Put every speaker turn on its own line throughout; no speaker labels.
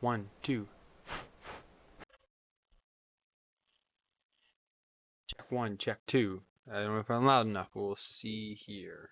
1, 2. Check 1, check 2. I don't know if I'm loud enough, but we'll see here.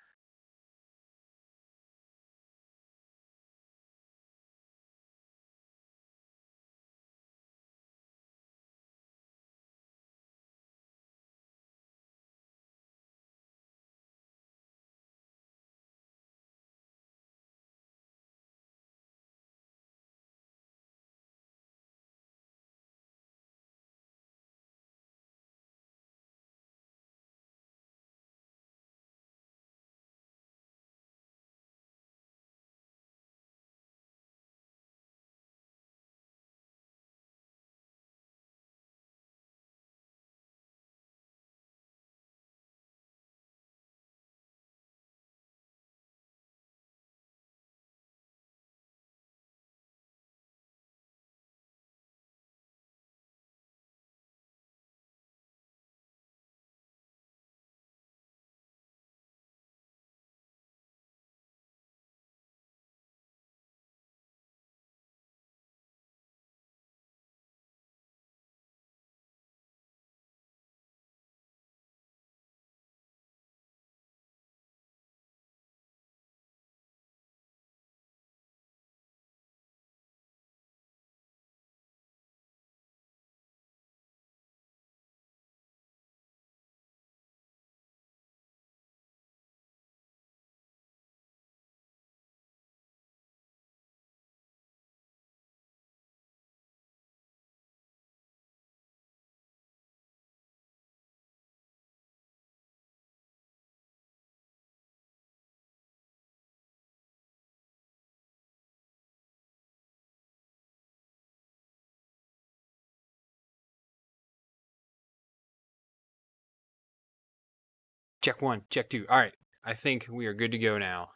Check 1, check 2. Alright, I think we are good to go now.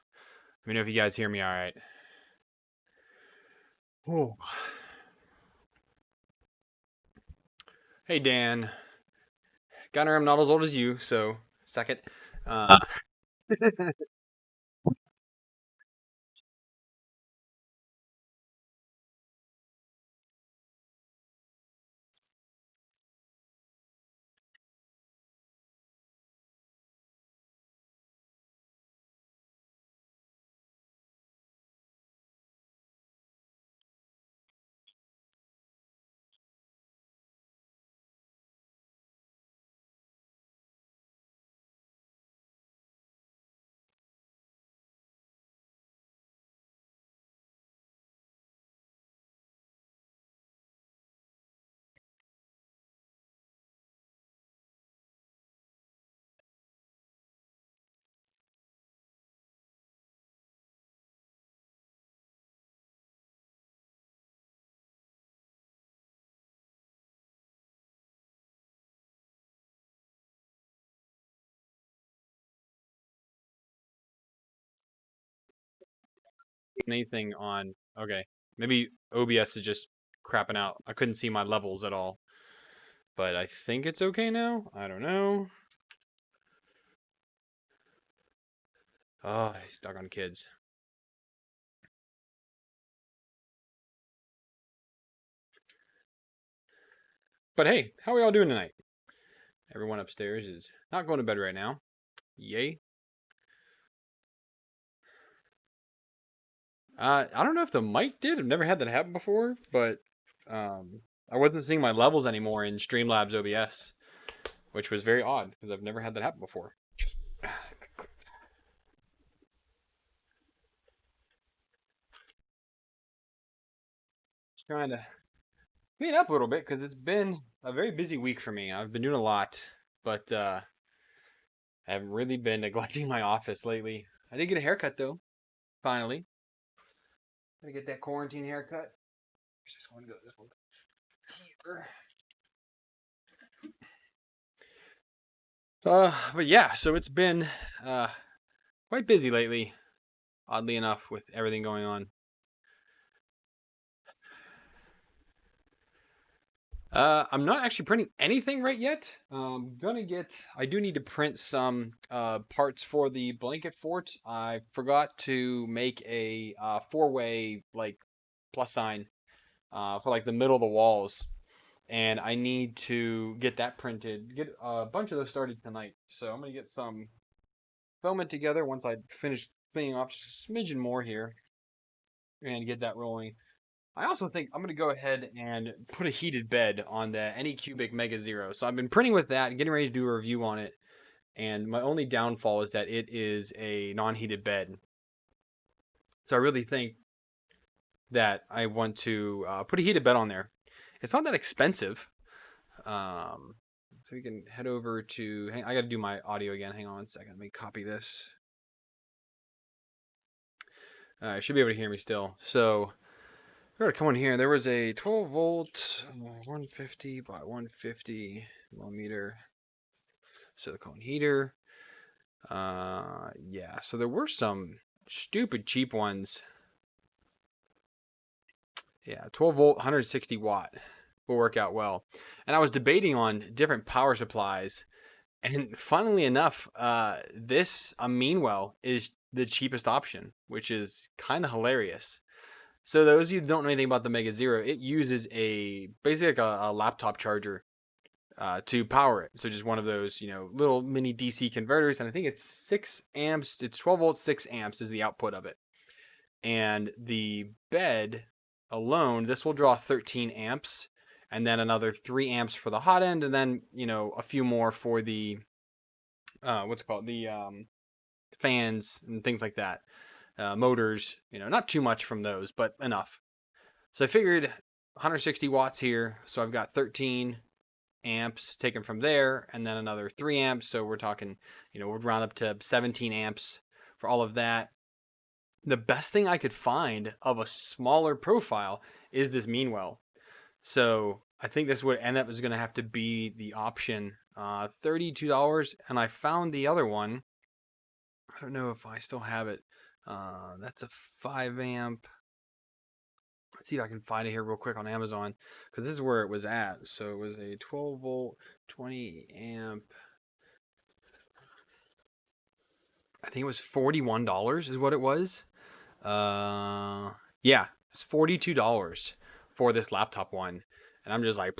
Let me know if you guys hear me alright. Oh. Hey, Dan. Gunner, I'm not as old as you, so suck it. Anything on... Okay, maybe OBS is just crapping out. I couldn't see my levels at all. But I think it's okay now. I don't know. Oh, he's stuck on kids. But hey, how are y'all doing tonight? Everyone upstairs is not going to bed right now. Yay. I don't know if the mic did. I've never had that happen before, but I wasn't seeing my levels anymore in Streamlabs OBS, which was very odd because I've never had that happen before. Just trying to clean up a little bit because it's been a very busy week for me. I've been doing a lot, but I haven't really been neglecting my office lately. I did get a haircut though, finally. Gotta get that quarantine haircut. This one go this one. Here. But yeah, so it's been quite busy lately, oddly enough, with everything going on. I'm not actually printing anything right yet. I do need to print some parts for the blanket fort. I forgot to make a 4-way like plus sign for like the middle of the walls, and I need to get that printed. Get a bunch of those started tonight. So I'm gonna get some filament together once I finish cleaning off just a smidgen more here and get that rolling. I also think I'm gonna go ahead and put a heated bed on the Anycubic Mega Zero. So I've been printing with that and getting ready to do a review on it. And my only downfall is that it is a non-heated bed. So I really think that I want to put a heated bed on there. It's not that expensive. So we can head over to. I got to do my audio again. Hang on one second. Let me copy this. I should be able to hear me still. So we're gonna come in here. There was a 12 volt, 150 by 150 millimeter silicone heater. Yeah. So there were some stupid cheap ones. Yeah, 12 volt, 160 watt will work out well. And I was debating on different power supplies, and funnily enough, this Meanwell is the cheapest option, which is kind of hilarious. So those of you who don't know anything about the Mega Zero, it uses basically like a laptop charger to power it. So just one of those, little mini DC converters, and I think it's 6 amps. It's 12 volts, 6 amps is the output of it. And the bed alone, this will draw 13 amps, and then another 3 amps for the hot end, and then a few more for the what's it called, the fans and things like that, motors. Not too much from those, but enough. So I figured 160 watts here, so I've got 13 amps taken from there, and then another 3 amps. So we're talking, we'll round up to 17 amps for all of that. The best thing I could find of a smaller profile is this Meanwell. So I think this would end up is going to have to be the option, $32. And I found the other one. I don't know if I still have it. That's a 5 amp. Let's see if I can find it here real quick on Amazon, because this is where it was at. So it was a 12 volt, 20 amp. I think it was $41 is what it was. Yeah, it's $42 for this laptop one, and I'm just like,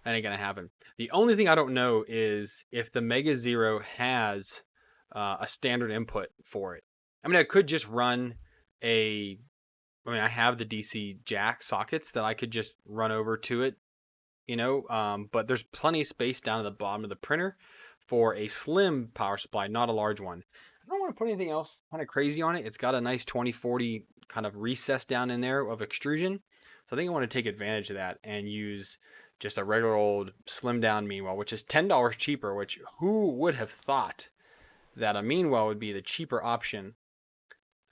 that ain't gonna happen. The only thing I don't know is if the Mega Zero has a standard input for it. I mean, I could just run I have the DC jack sockets that I could just run over to it, but there's plenty of space down at the bottom of the printer for a slim power supply, not a large one. I don't want to put anything else kind of crazy on it. It's got a nice 2040 kind of recess down in there of extrusion. So I think I want to take advantage of that and use just a regular old slim down Meanwell, which is $10 cheaper, which who would have thought that a Meanwell would be the cheaper option.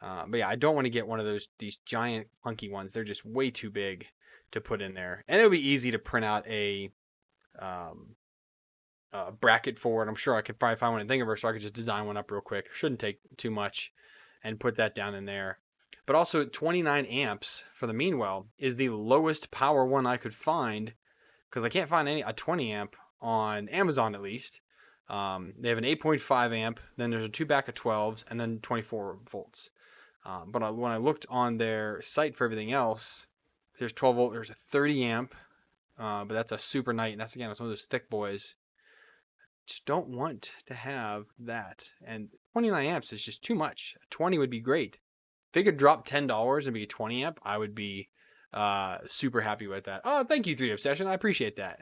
But yeah, I don't want to get one of these giant clunky ones. They're just way too big to put in there. And it'll be easy to print out a bracket for it. I'm sure I could probably find one in Thingiverse, so I could just design one up real quick. Shouldn't take too much, and put that down in there. But also 29 amps for the Meanwell is the lowest power one I could find, because I can't find a 20 amp on Amazon at least. They have an 8.5 amp, then there's a 2 back of 12s, and then 24 volts. But when I looked on their site for everything else, there's 12 volt, there's a 30 amp, but that's a super night, and that's again, it's one of those thick boys. Just don't want to have that. And 29 amps is just too much. 20 would be great. If it could drop $10 and be a 20 amp, I would be super happy with that. Oh, thank you, 3D Obsession. I appreciate that.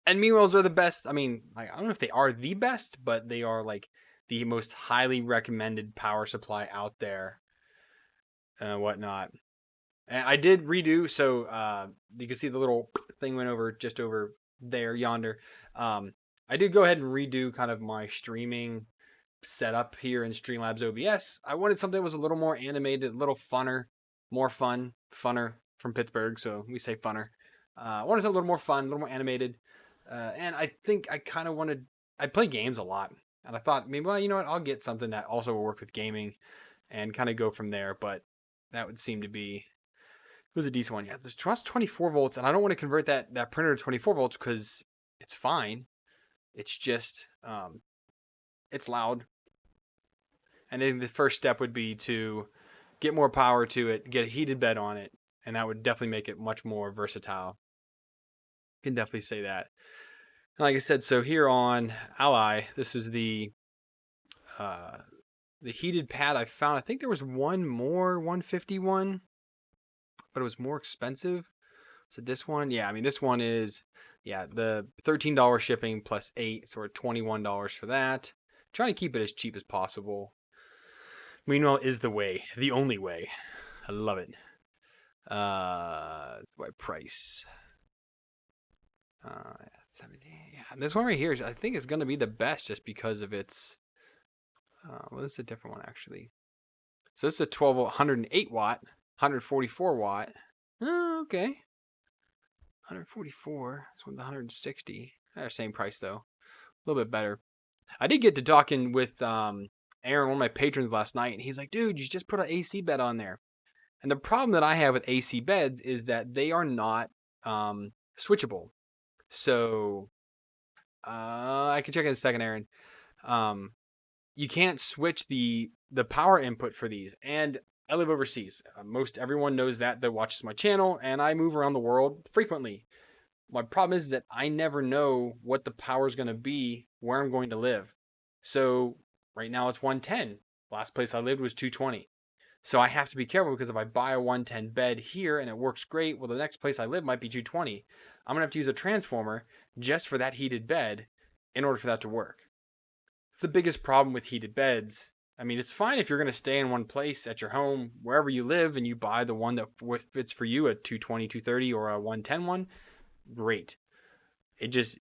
And Meanwells are the best. I mean, I don't know if they are the best, but they are like the most highly recommended power supply out there and whatnot. And I did redo, so you can see the little thing went over just over there, yonder. I did go ahead and redo kind of my streaming setup here in Streamlabs OBS. I wanted something that was a little more animated, a little funner, more fun, funner from Pittsburgh, so we say funner. I wanted something a little more fun, a little more animated, and I think I kind of wanted. I play games a lot, and I thought maybe, well, you know what, I'll get something that also will work with gaming, and kind of go from there. But that would seem to be. It was a decent one. Yeah, there's 24 volts, and I don't want to convert that printer to 24 volts because it's fine. It's just, it's loud. And then the first step would be to get more power to it, get a heated bed on it, and that would definitely make it much more versatile. Can definitely say that. And like I said, so here on Ally, this is uh, the heated pad I found. I think there was one more 151, but it was more expensive. So this one, yeah, I mean this one is, yeah, the $13 shipping plus 8, so we're $21 for that. Trying to keep it as cheap as possible. Meanwhile, is the way, the only way. I love it. What price? 70. Yeah, this one right here, I think is going to be the best just because of its. Well, this is a different one actually. So this is a 12 volt, 108 watt, 144 watt. Oh, okay. 144. This one's 160. They're same price though. A little bit better. I did get to talking with Aaron, one of my patrons last night, and he's like, "Dude, you should just put an AC bed on there." And the problem that I have with AC beds is that they are not switchable. So I can check in a second, Aaron. Um, you can't switch the power input for these. And I live overseas. Most everyone knows that watches my channel, and I move around the world frequently. My problem is that I never know what the power is going to be where I'm going to live. So right now it's 110. Last place I lived was 220. So I have to be careful because if I buy a 110 bed here and it works great, well, the next place I live might be 220. I'm going to have to use a transformer just for that heated bed in order for that to work. It's the biggest problem with heated beds. I mean, it's fine if you're going to stay in one place at your home, wherever you live, and you buy the one that fits for you, a 220, 230, or a 110 one. Great. It just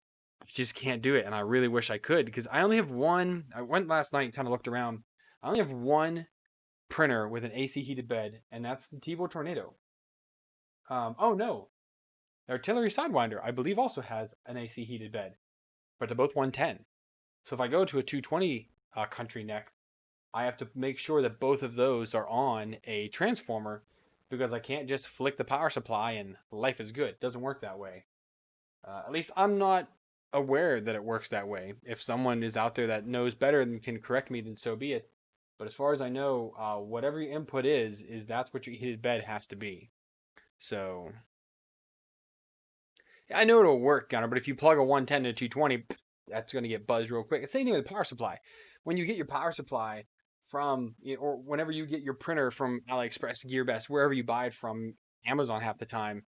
can't do it, and I really wish I could because I only have one. I went last night and kind of looked around. I only have one printer with an AC heated bed, and that's the TiVo Tornado. Oh no, the Artillery Sidewinder I believe also has an AC heated bed, but they're both 110. So if I go to a 220 country neck, I have to make sure that both of those are on a transformer because I can't just flick the power supply and life is good. It doesn't work that way. At least I'm not aware that it works that way. If someone is out there that knows better and can correct me, then so be it. But as far as I know, whatever your input is that's what your heated bed has to be. So I know it'll work, Gunner, but if you plug a 110 to a 220, that's going to get buzzed real quick. It's the same thing with the power supply. When you get your power supply from, or whenever you get your printer from AliExpress, GearBest, wherever you buy it from, Amazon half the time,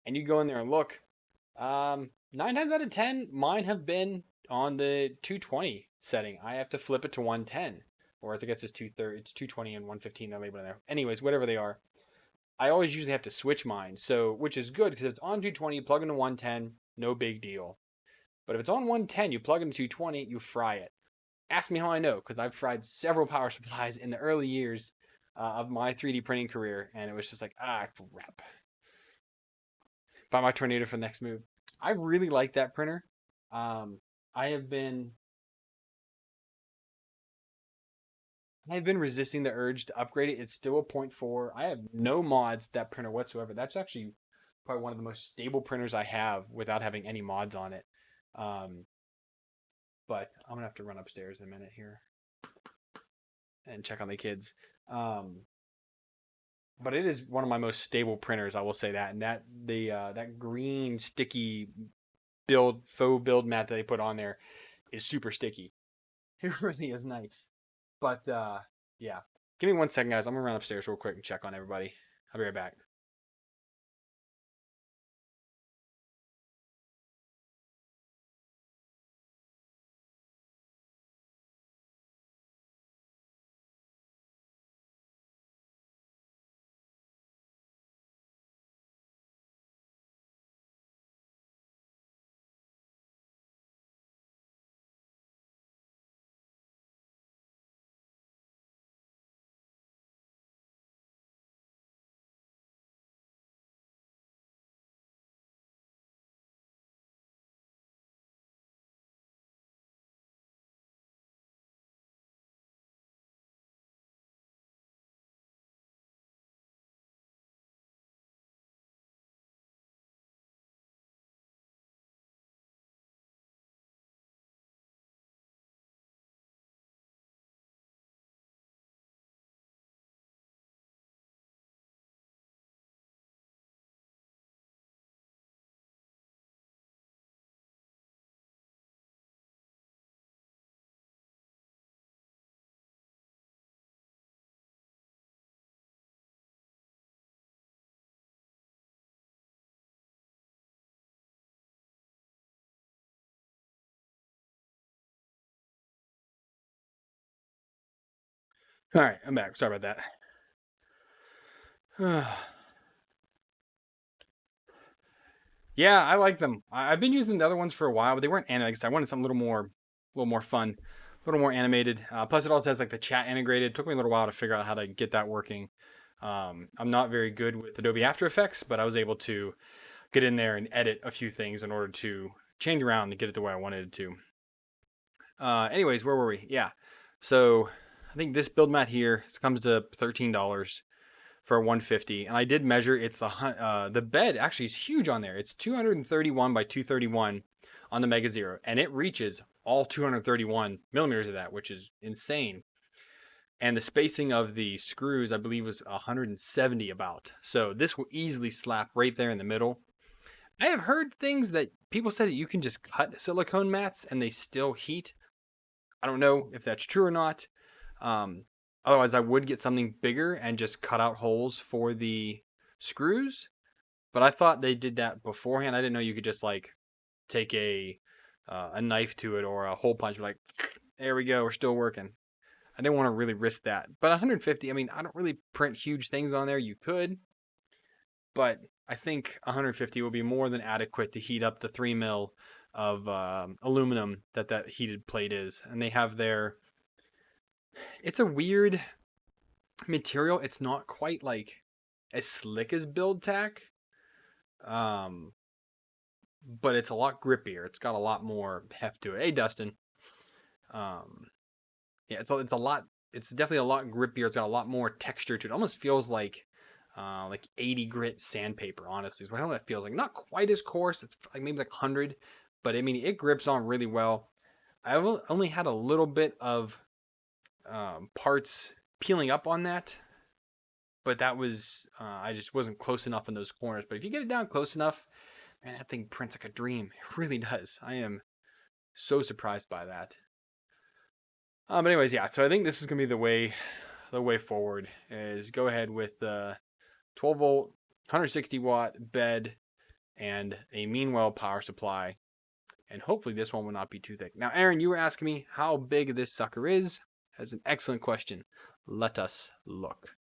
and you go in there and look, 9 times out of 10, mine have been on the 220 setting. I have to flip it to 110, or I think it's 230. It's 220 and 115. They're labeled in there. Anyways, whatever they are, I always usually have to switch mine. So, which is good because if it's on 220, you plug into 110, no big deal. But if it's on 110, you plug into 220, you fry it. Ask me how I know, because I've fried several power supplies in the early years of my 3D printing career, and it was just like, crap. Buy my Tornado for the next move. I really like that printer. I have been resisting the urge to upgrade it. It's still a 0.4. I have no mods to that printer whatsoever. That's actually probably one of the most stable printers I have without having any mods on it. But I'm gonna have to run upstairs in a minute here and check on the kids. But it is one of my most stable printers, I will say that. And that green sticky faux build mat that they put on there is super sticky. It really is nice. But yeah. Give me 1 second, guys. I'm gonna run upstairs real quick and check on everybody. I'll be right back. All right, I'm back. Sorry about that. Yeah, I like them. I've been using the other ones for a while, but they weren't animated. I wanted something a little more fun, a little more animated. Plus, it also has like the chat integrated. It took me a little while to figure out how to get that working. I'm not very good with Adobe After Effects, but I was able to get in there and edit a few things in order to change around to get it the way I wanted it to. Anyways, where were we? Yeah. So I think this build mat here comes to $13 for 150, and I did measure. It's the bed actually is huge on there. It's 231 by 231 on the Mega Zero, and it reaches all 231 millimeters of that, which is insane. And the spacing of the screws, I believe, was 170 about. So this will easily slap right there in the middle. I have heard things that people said that you can just cut silicone mats and they still heat. I don't know if that's true or not. Um, Otherwise, I would get something bigger and just cut out holes for the screws. But I thought they did that beforehand. I didn't know you could just like take a knife to it or a hole punch. Like, there we go, we're still working. I didn't want to really risk that. But 150, I mean, I don't really print huge things on there. You could, but I think 150 will be more than adequate to heat up the 3 mil of aluminum that heated plate is. And they have their. It's a weird material. It's not quite like as slick as build tack, um, but it's a lot grippier. It's got a lot more heft to it. Hey, Dustin. Um, yeah, it's a lot. It's definitely a lot grippier. It's got a lot more texture to it. It almost feels like 80 grit sandpaper. Honestly, is what that feels like. Not quite as coarse. It's like maybe like 100, but I mean it grips on really well. I've only had a little bit of parts peeling up on that, but that was I just wasn't close enough in those corners. But if you get it down close enough, man, that thing prints like a dream. It really does. I am so surprised by that. But anyways, yeah. So I think this is gonna be the way forward. Is go ahead with the 12 volt, 160 watt bed, and a Meanwell power supply. And hopefully this one will not be too thick. Now, Aaron, you were asking me how big this sucker is. That's an excellent question. Let us look.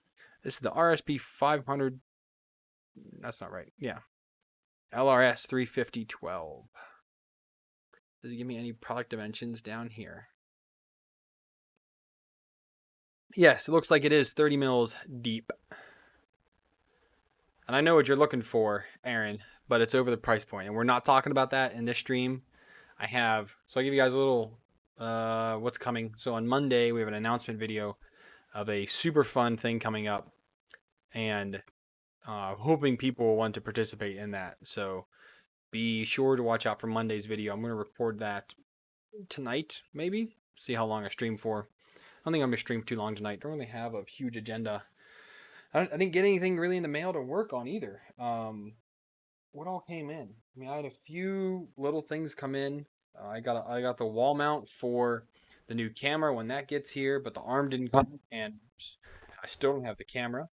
This is the RSP 500. That's not right. Yeah. LRS 35012. Does it give me any product dimensions down here? Yes, it looks like it is 30 mils deep. And I know what you're looking for, Aaron, but it's over the price point. And we're not talking about that in this stream. So I'll give you guys a little what's coming. So on Monday, we have an announcement video of a super fun thing coming up. And hoping people will want to participate in that. So be sure to watch out for Monday's video. I'm going to record that tonight, maybe. See how long I stream for. I don't think I'm going to stream too long tonight. Don't really have a huge agenda. I didn't get anything really in the mail to work on either. What all came in? I mean, I had a few little things come in. I got the wall mount for the new camera when that gets here, but the arm didn't come, and I still don't have the camera.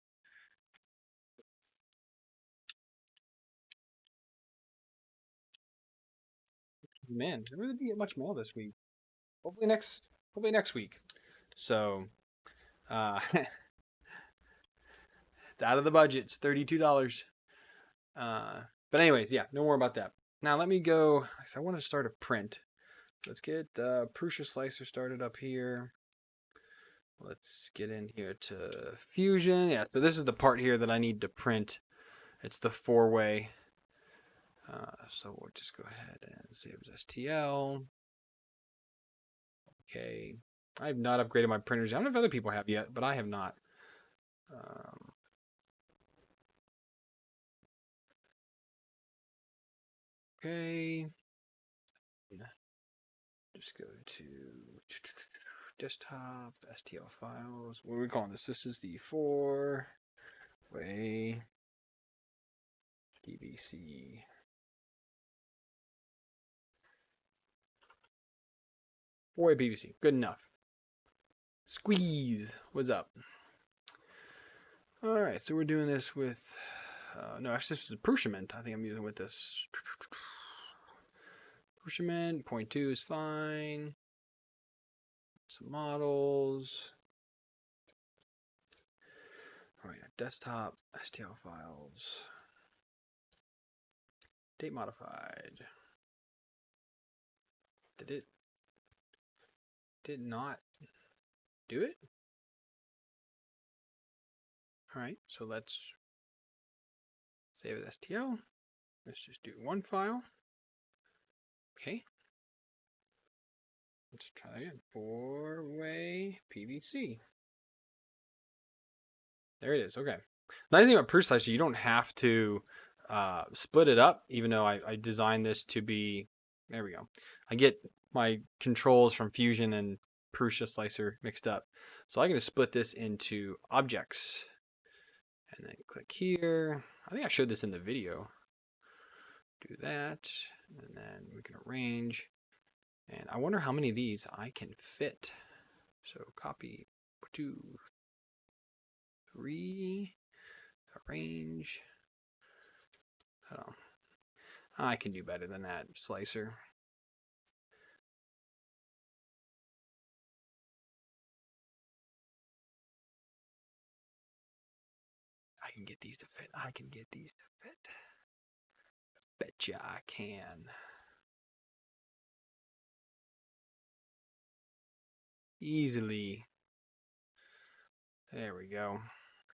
Man, I really didn't get much mail this week. Hopefully next week. So, it's out of the budget. It's $32. But anyways, yeah, no more about that. Now let me go. I want to start a print. Let's get Prusa Slicer started up here. Let's get in here to Fusion. Yeah, so this is the part here that I need to print. It's the 4-way. So we'll just go ahead and save as STL. Okay. I have not upgraded my printers. I don't know if other people have yet, but I have not. Okay. Just go to desktop, STL files. What are we calling this? This is the 4-way DVC. Four-way PVC. Good enough. Squeeze. What's up? All right, so we're doing this with. No, actually, this is Prushiment. I think I'm using with this. Prushiment 0.2 is fine. Some models. desktop STL files. Date modified. Did not do it? Alright, so let's save as STL. Let's just do one file. Okay. Let's try that again. 4-way PVC. There it is. Okay. Nice thing about Proof Slicer, you don't have to split it up, even though I designed this to be. There we go. I get my controls from Fusion and Prusa Slicer mixed up. So I'm going to split this into objects. And then click here. I think I showed this in the video. Do that. And then we can arrange. And I wonder how many of these I can fit. So copy 2, 3, arrange. I don't know. I can do better than that, Slicer. I can get these to fit. I can get these to fit. Betcha I can. Easily. There we go.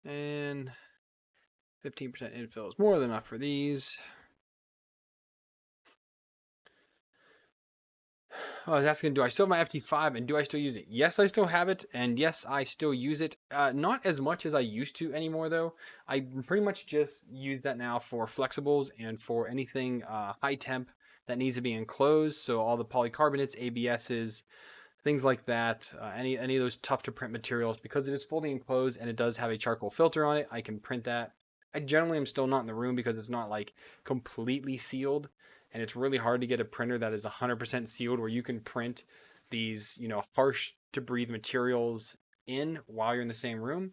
And 15% infill is more than enough for these. Oh, I was asking, do I still have my FT5 and do I still use it? Yes, I still have it, and yes, I still use it. Not as much as I used to anymore, though. I pretty much just use that now for flexibles and for anything high temp that needs to be enclosed. So all the polycarbonates, ABSs, things like that, any of those tough to print materials, because it is fully enclosed and it does have a charcoal filter on it, I can print that. I generally am still not in the room because it's not like completely sealed, and it's really hard to get a printer that is 100% sealed where you can print these, harsh to breathe materials in while you're in the same room.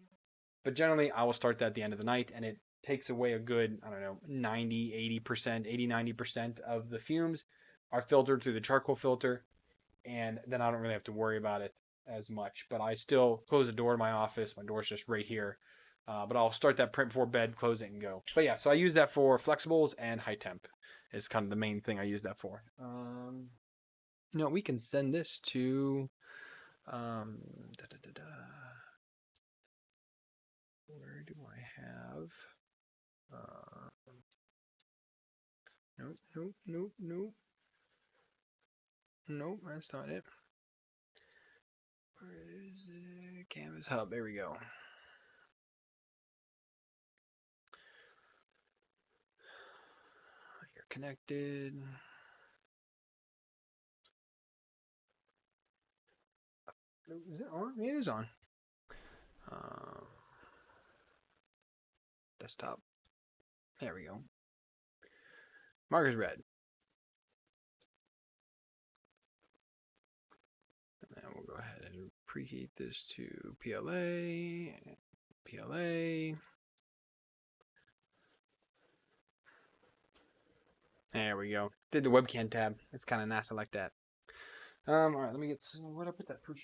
But generally, I will start that at the end of the night, and it takes away a good, 90, 80%, 80, 90% of the fumes are filtered through the charcoal filter, and then I don't really have to worry about it as much. But I still close the door to my office. My door's just right here. But I'll start that print before bed, close it, and go. But yeah, so I use that for flexibles and high temp. Is kind of the main thing I use that for. We can send this to. Where do I have? Nope. Nope, that's not it. Where is it? Canvas Hub. There we go. You're connected. Is it on? It is on. Desktop. There we go. Marker's red. And then we'll go ahead and preheat this to PLA. PLA. There we go. Did the webcam tab. It's kind of nice. I like that. All right, let me get some. Where'd I put that push?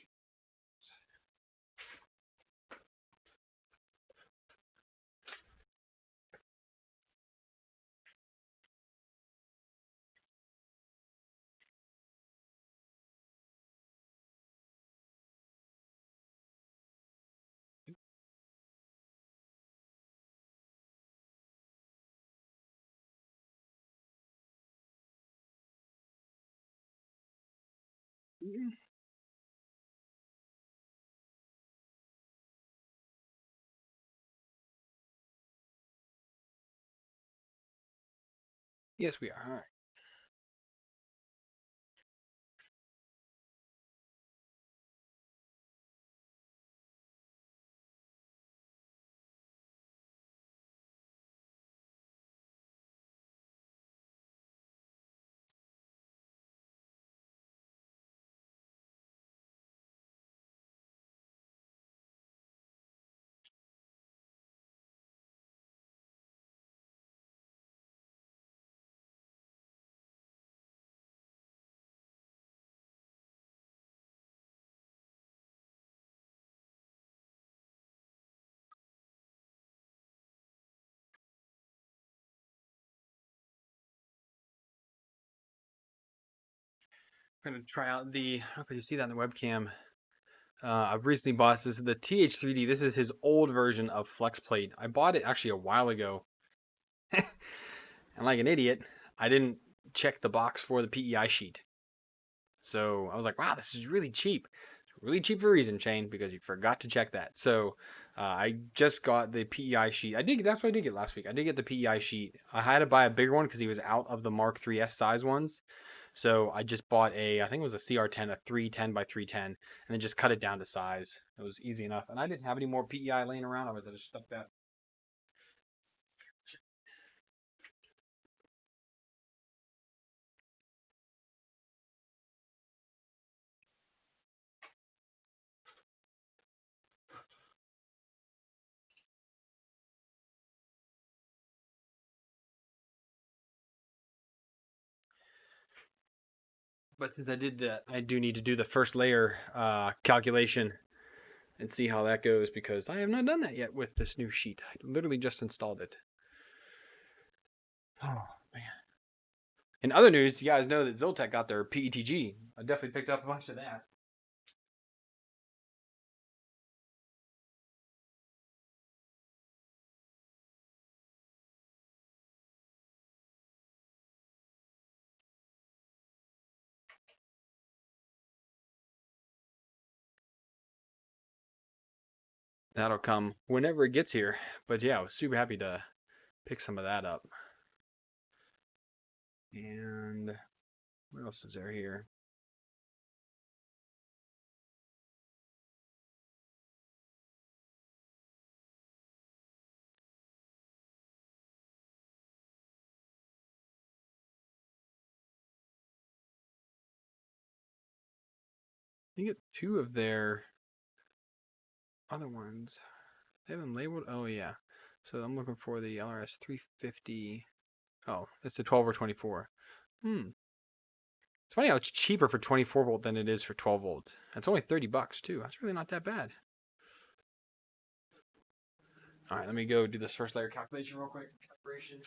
Yes, we are. All right. I'm gonna try out the. I don't know if you see that in the webcam. I've recently bought this. Is the TH3D. This is his old version of Flex Plate. I bought it actually a while ago, and like an idiot, I didn't check the box for the PEI sheet. So I was like, wow, this is really cheap. It's really cheap for a reason, Shane, because you forgot to check that. So I just got the PEI sheet. That's what I did get last week. I did get the PEI sheet. I had to buy a bigger one because he was out of the Mark 3S size ones. So I just bought I think it was a CR10, a 310 by 310, and then just cut it down to size. It was easy enough. And I didn't have any more PEI laying around. I was just stuck that. But since I did that, I do need to do the first layer calculation and see how that goes because I have not done that yet with this new sheet. I literally just installed it. Oh, man. In other news, you guys know that Zoltech got their PETG. I definitely picked up a bunch of that. That'll come whenever it gets here. But yeah, I was super happy to pick some of that up. And what else is there here? You get two of their other ones. They have them labeled. Oh yeah. So I'm looking for the LRS 350. Oh, it's a 12 or 24. It's funny how it's cheaper for 24 volt than it is for 12 volt. It's only $30 too. That's really not that bad. All right, let me go do this first layer calculation real quick. Calibration.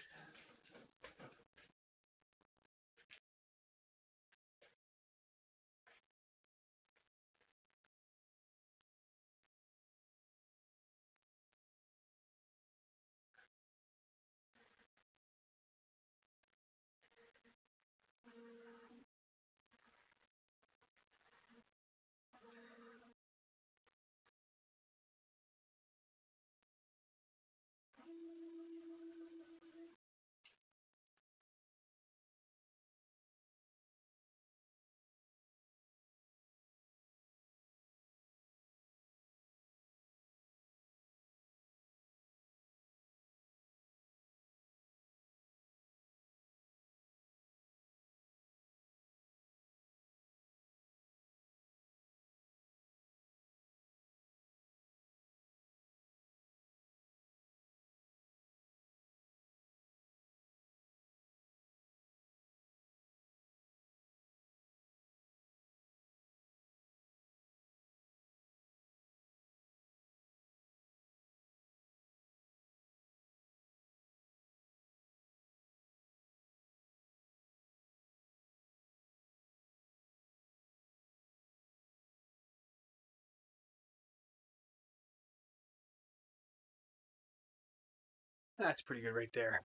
That's pretty good right there.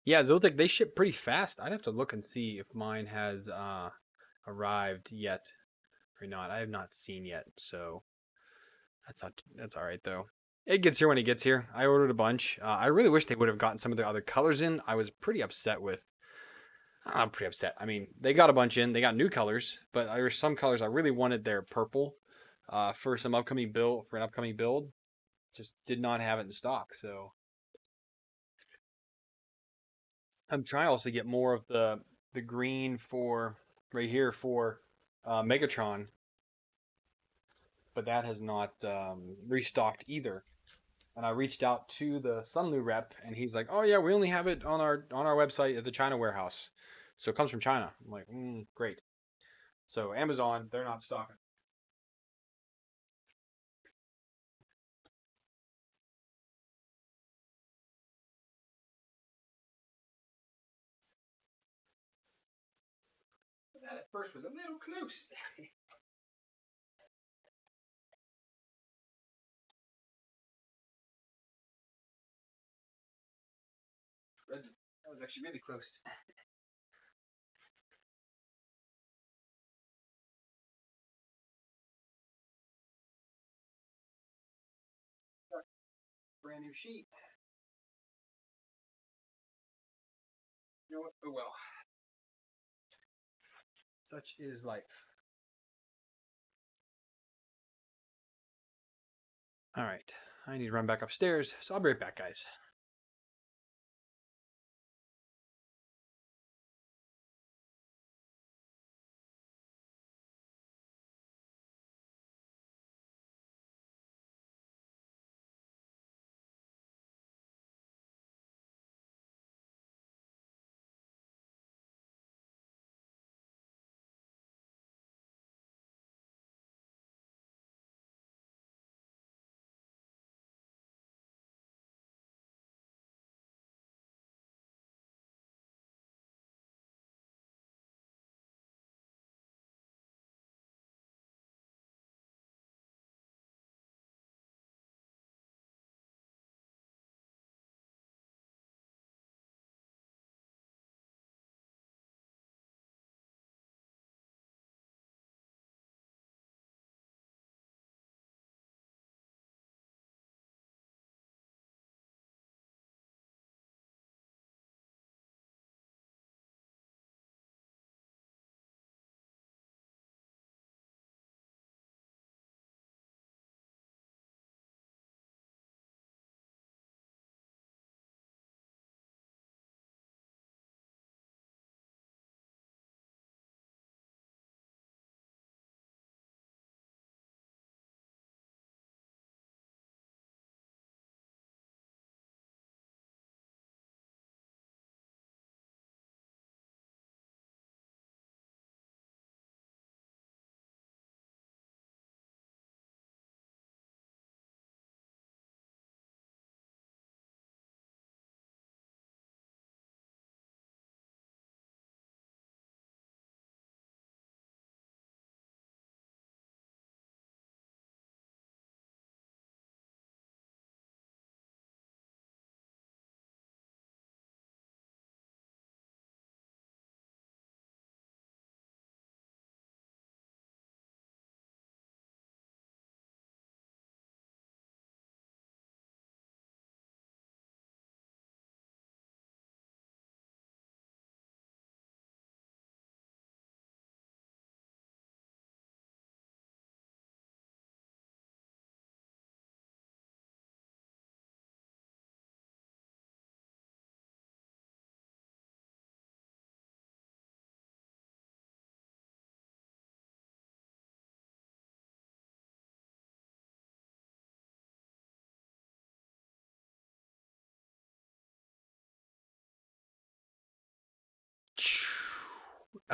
Yeah, Zoltec, they ship pretty fast. I'd have to look and see if mine has arrived yet or not. I have not seen yet, so that's all right though. It gets here when it gets here. I ordered a bunch. I really wish they would have gotten some of their other colors in. I was pretty upset with. I'm pretty upset. I mean, they got a bunch in. They got new colors, but there were some colors I really wanted their purple for some upcoming build for an upcoming build. Just did not have it in stock, so I'm trying also to get more of the green for right here for Megatron, but that has not restocked either. And I reached out to the Sunlu rep, and he's like, "Oh yeah, we only have it on our website at the China warehouse, so it comes from China." I'm like, "Great." So Amazon, they're not stocking. That at first was a little close. That was actually really close. Brand new sheet. You know what? Oh well. Such is life. All right. I need to run back upstairs, so I'll be right back, guys.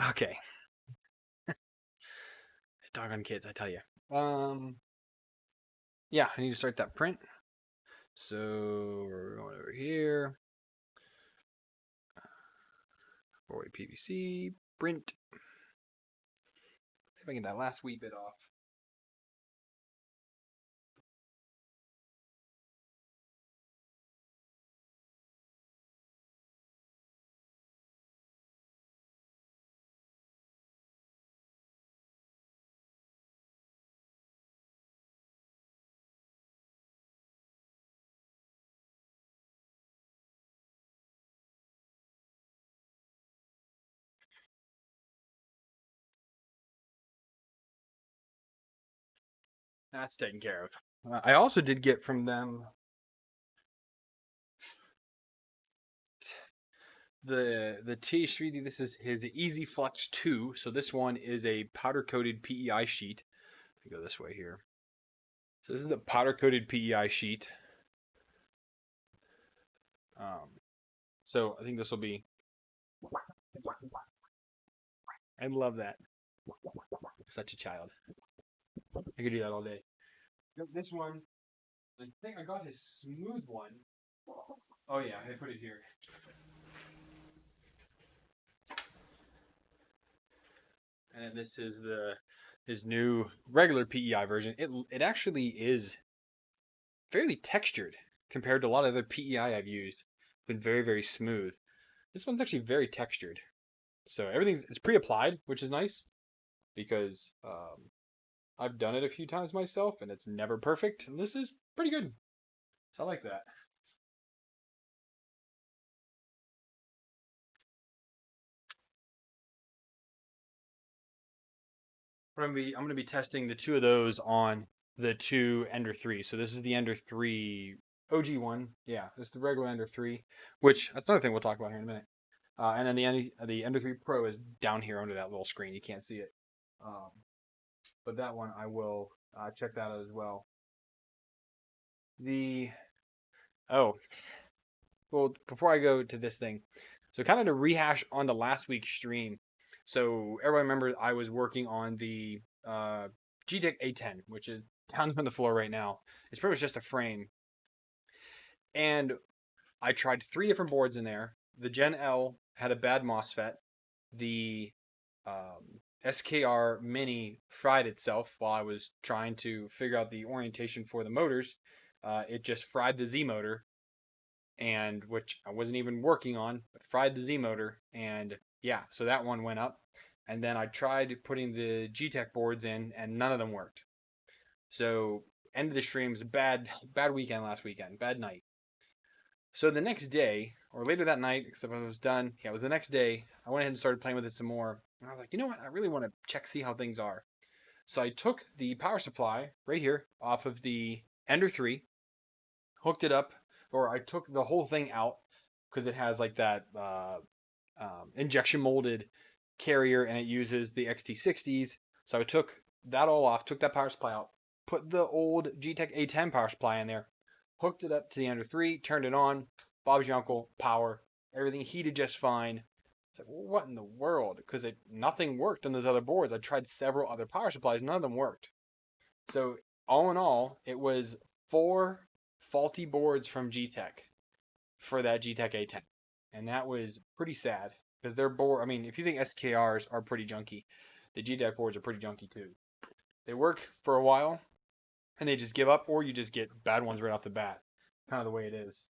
Okay. Doggone kids, I tell you. Yeah, I need to start that print. So we're going over here. 4-way PVC print. See if I can get that last wee bit off. That's taken care of. I also did get from them the TH3D. This is his Easy Flux 2. So this one is a powder coated PEI sheet. Let me go this way here. So this is a powder coated PEI sheet. So I think this will be. I love that. Such a child. I could do that all day. This one, I think I got his smooth one. Oh yeah, I put it here. and then this is his new regular PEI version. It actually is fairly textured compared to a lot of other PEI I've used. It's been very, very smooth. This one's actually very textured. So it's pre-applied, which is nice because I've done it a few times myself and it's never perfect. And this is pretty good. So I like that. I'm gonna be testing the two of those on the two Ender 3. So this is the Ender 3 OG one. Yeah, this is the regular Ender 3, which that's another thing we'll talk about here in a minute. And then the Ender 3 Pro is down here under that little screen. You can't see it. Um, but that one I will check that out as well. The oh well, before I go to this thing, so kind of to rehash on the last week's stream. So everybody remembers I was working on the GTEC A10, which is down on the floor right now. It's pretty much just a frame, and I tried 3 different boards in there. The Gen L had a bad MOSFET. The SKR Mini fried itself while I was trying to figure out the orientation for the motors. It just fried the Z motor, and which I wasn't even working on, but fried the Z motor, and yeah, so that one went up. And then I tried putting the GTEC boards in, and none of them worked. So end of the stream was a bad weekend last weekend, bad night. So the next day, or later that night, except I was done. Yeah, it was the next day. I went ahead and started playing with it some more. And I was like, you know what? I really want to see how things are. So I took the power supply right here off of the Ender 3, hooked it up, or I took the whole thing out because it has like that injection molded carrier and it uses the XT60s. So I took that all off, took that power supply out, put the old GTEC A10 power supply in there, hooked it up to the Ender 3, turned it on, Bob's your uncle, power, everything heated just fine. It's like, what in the world? Because nothing worked on those other boards. I tried several other power supplies, none of them worked. So all in all, it was 4 faulty boards from GTEC for that GTEC A10, and that was pretty sad because their board. I mean, if you think SKRs are pretty junky, the GTEC boards are pretty junky too. They work for a while, and they just give up, or you just get bad ones right off the bat. Kind of the way it is.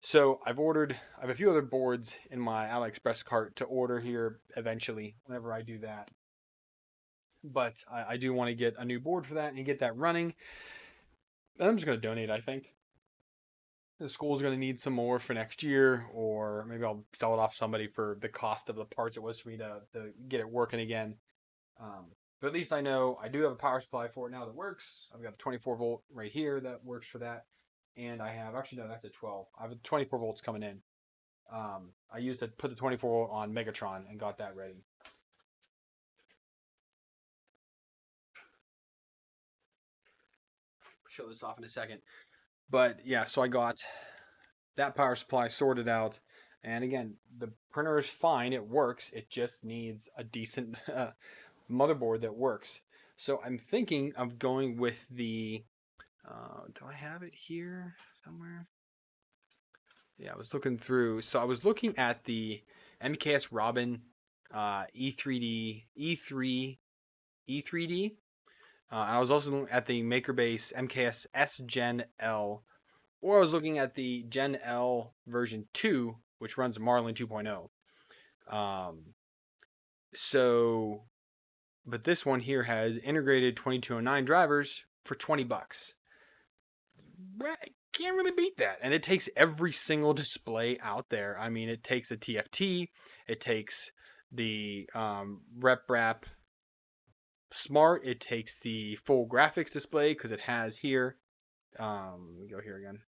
So I have a few other boards in my AliExpress cart to order here eventually, whenever I do that. But I do want to get a new board for that and get that running. I'm just going to donate, I think. The school's going to need some more for next year, or maybe I'll sell it off to somebody for the cost of the parts it was for me to get it working again. But at least I know I do have a power supply for it now that works. I've got a 24 volt right here that works for that. And I have, actually, no, that's a 12. I have 24 volts coming in. I used to put the 24 volt on Megatron and got that ready. Show this off in a second. But yeah, so I got that power supply sorted out. And again, the printer is fine. It works. It just needs a decent motherboard that works. So I'm thinking of going with the, do I have it here somewhere? Yeah, I was looking through. So I was looking at the MKS Robin E3D, E3D. I was also looking at the MakerBase MKS S Gen L, or I was looking at the Gen L version 2, which runs Marlin 2.0. But this one here has integrated 2209 drivers for $20. Can't really beat that. And it takes every single display out there. I mean, it takes a TFT, it takes the RepRap Smart, it takes the full graphics display because it has here. Let me go here again.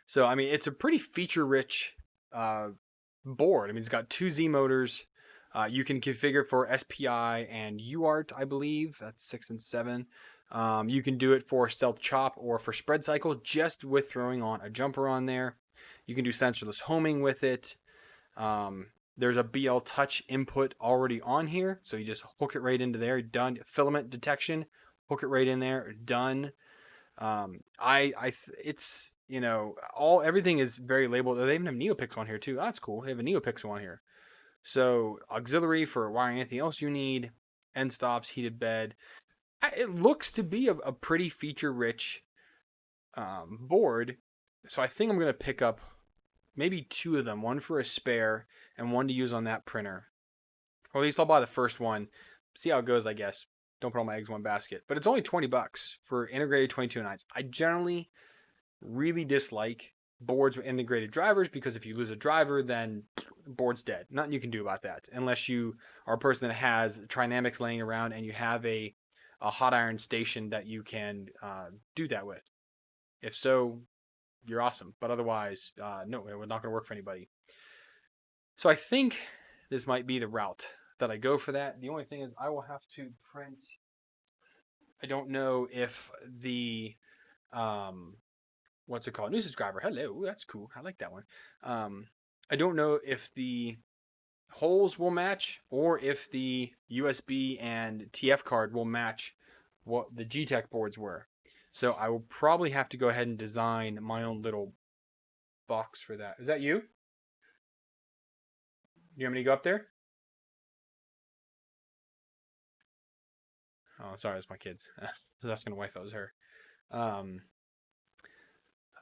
So, I mean, it's a pretty feature-rich board. I mean, it's got 2 Z motors. You can configure for SPI and UART, I believe. That's 6 and 7. You can do it for Stealth Chop or for Spread Cycle just with throwing on a jumper on there. You can do sensorless homing with it. There's a BL Touch input already on here, so you just hook it right into there. Done. Filament detection, hook it right in there. Done. It's everything is very labeled. They even have NeoPixel on here too. Oh, that's cool. They have a NeoPixel on here. So auxiliary for wiring anything else you need, end stops, heated bed. It looks to be a pretty feature-rich board. So I think I'm going to pick up maybe 2 of them, one for a spare and one to use on that printer. Or at least I'll buy the first one, see how it goes, I guess. Don't put all my eggs in one basket. But it's only $20 for integrated 2209s. I generally really dislike boards with integrated drivers because if you lose a driver, then board's dead. Nothing you can do about that unless you are a person that has Trinamics laying around and you have a hot iron station that you can do that with. If so, you're awesome. But otherwise, no, it's not going to work for anybody. So I think this might be the route that I go for that. The only thing is I will have to print. I don't know if the what's it called? New subscriber. Hello, that's cool. I like that one. I don't know if the holes will match or if the USB and TF card will match what the G-Tech boards were. So I will probably have to go ahead and design my own little box for that. Is that you? You want me to go up there? Oh, sorry, it's my kids. I was asking my wife if that was her.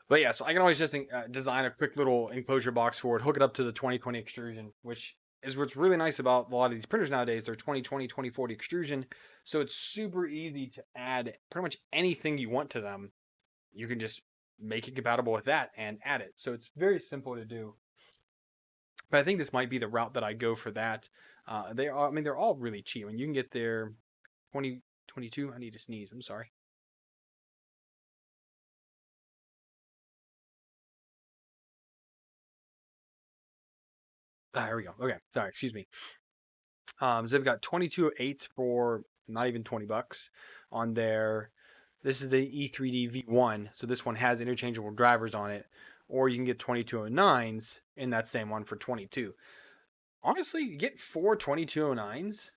But yeah, so I can always just design a quick little enclosure box for it, hook it up to the 2020 extrusion, which is what's really nice about a lot of these printers nowadays. They're 2020, 2040 extrusion, so it's super easy to add pretty much anything you want to them. You can just make it compatible with that and add it. So it's very simple to do. But I think this might be the route that I go for that. They are, I mean, they're all really cheap. And you can get their 2022. I need to sneeze. I'm sorry. There we go. Okay, sorry. Excuse me. So they've got 2208 for not even $20 on there. This is the E3D V1, so this one has interchangeable drivers on it. Or you can get 2209s in that same one for 22. Honestly, you get 4 2209s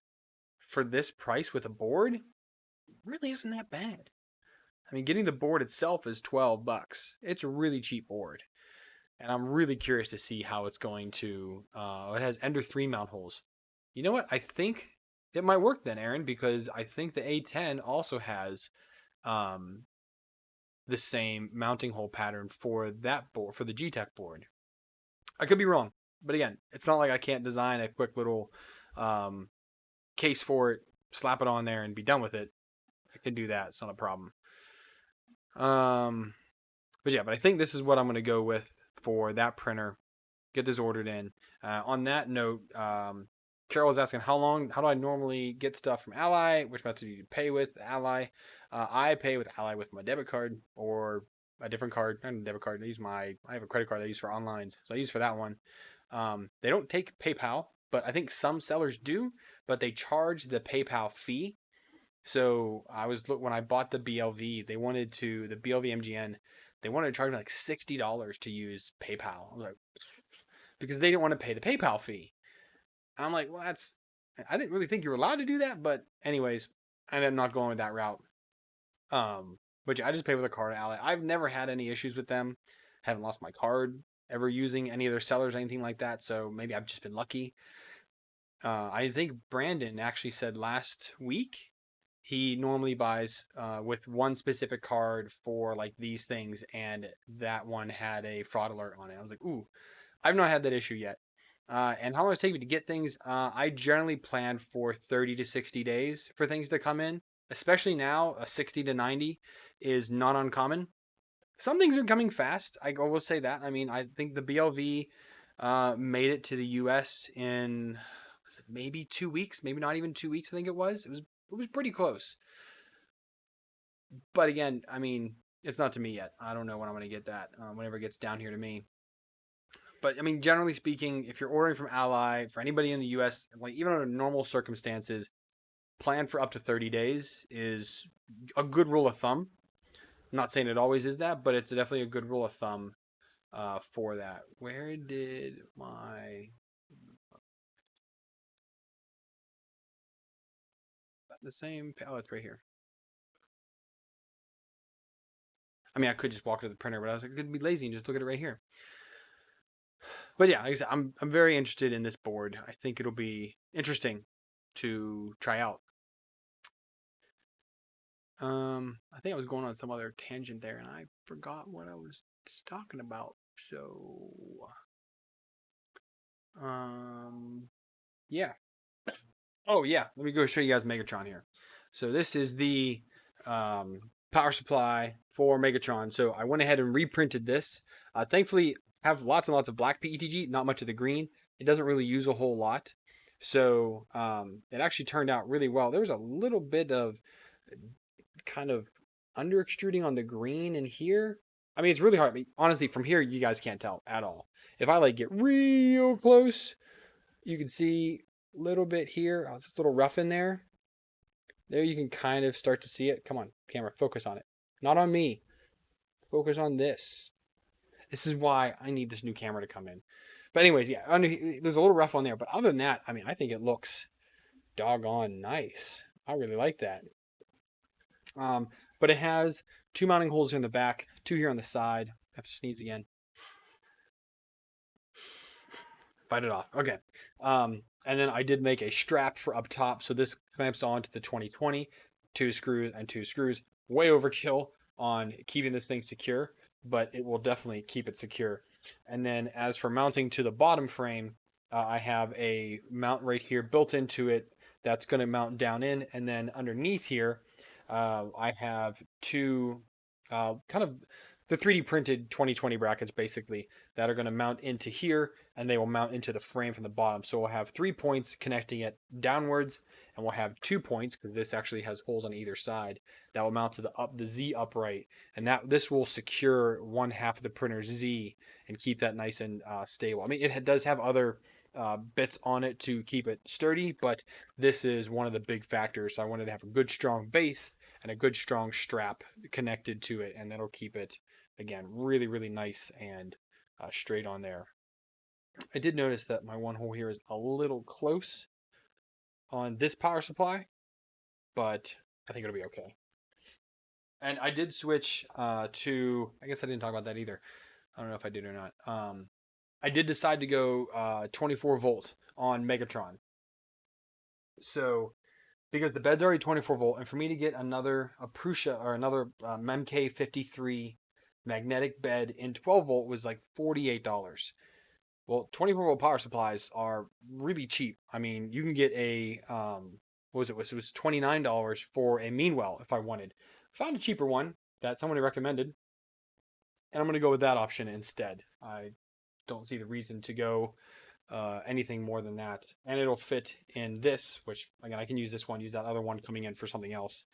for this price with a board really isn't that bad. I mean, getting the board itself is $12. It's a really cheap board. And I'm really curious to see how it's going to. It has Ender 3 mount holes. You know what? I think it might work then, Aaron, because I think the A10 also has the same mounting hole pattern for that board, for the G-Tech board. I could be wrong, but again, it's not like I can't design a quick little case for it, slap it on there, and be done with it. I can do that. It's not a problem. But yeah, but I think this is what I'm going to go with for that printer. Get this ordered in. On that note, Carol was asking how do I normally get stuff from Ally? Which method do you pay with Ally? I pay with Ally with my debit card or a different card. Not a debit card. I have a credit card I use for online, so I use for that one. They don't take PayPal, but I think some sellers do. But they charge the PayPal fee. So when I bought the BLV, the BLV MGN, they wanted to charge me like $60 to use PayPal. I was like, because they didn't want to pay the PayPal fee. And I'm like, well, I didn't really think you were allowed to do that, but anyways, I ended up not going with that route. But yeah, I just pay with a card at Ally. I've never had any issues with them. Haven't lost my card ever using any of their sellers, anything like that. So maybe I've just been lucky. I think Brandon actually said last week he normally buys with one specific card for like these things, and that one had a fraud alert on it. I was like, ooh, I've not had that issue yet. And how long does it take me to get things? I generally plan for 30 to 60 days for things to come in, especially now. A 60 to 90 is not uncommon. Some things are coming fast. I will say that. I mean, I think the BLV made it to the U.S. in maybe 2 weeks, maybe not even 2 weeks. I think it was. It was pretty close. But again, I mean, it's not to me yet. I don't know when I'm going to get that. Whenever it gets down here to me. But I mean, generally speaking, if you're ordering from Ally, for anybody in the U.S., like even under normal circumstances, plan for up to 30 days is a good rule of thumb. I'm not saying it always is that, but it's definitely a good rule of thumb for that. Where did my the same? Oh, it's right here. I mean, I could just walk to the printer, but I was like, I could be lazy and just look at it right here. But yeah, like I said, I'm very interested in this board. I think it'll be interesting to try out. I think I was going on some other tangent there, and I forgot what I was talking about. So, yeah. Oh yeah, let me go show you guys Megatron here. So this is the um, power supply for Megatron. So I went ahead and reprinted this. Thankfully, I have lots and lots of black PETG, not much of the green. It doesn't really use a whole lot. So it actually turned out really well. There was a little bit of kind of under extruding on the green in here. I mean, it's really hard. I mean, honestly, from here, you guys can't tell at all. If I like get real close, you can see a little bit here. Oh, it's a little rough in there. There you can kind of start to see it. Come on, camera, focus on it. Not on me. Focus on this. This is why I need this new camera to come in. But anyways, yeah, there's a little rough on there. But other than that, I mean, I think it looks doggone nice. I really like that. Um, but it has two mounting holes here in the back, two here on the side. I have to sneeze again. Bite it off. Okay. And then I did make a strap for up top. So this clamps onto the 2020, two screws and two screws. Way overkill on keeping this thing secure, but it will definitely keep it secure. And then as for mounting to the bottom frame, I have a mount right here built into it that's going to mount down in. And then underneath here, I have two kind of the 3D printed 2020 brackets basically that are going to mount into here, and they will mount into the frame from the bottom. So we'll have 3 points connecting it downwards, and we'll have 2 points because this actually has holes on either side that will mount to the Z upright, and that this will secure one half of the printer's Z and keep that nice and stable. I mean, it does have other bits on it to keep it sturdy, but this is one of the big factors. So I wanted to have a good strong base and a good strong strap connected to it, and that'll keep it again really really nice and straight on there. I did notice that my one hole here is a little close on this power supply, but I think it'll be okay. And I did switch to, I guess I didn't talk about that either. I don't know if I did or not. I did decide to go 24 volt on Megatron. So because the bed's already 24 volt, and for me to get another Prusa or another MK53 magnetic bed in 12 volt was like $48. Well, 24 volt power supplies are really cheap. I mean, you can get a what was it? It was $29 for a Meanwell if I wanted. Found a cheaper one that somebody recommended, and I'm going to go with that option instead. I don't see the reason to go anything more than that, and it'll fit in this. Which again, I can use this one, use that other one coming in for something else.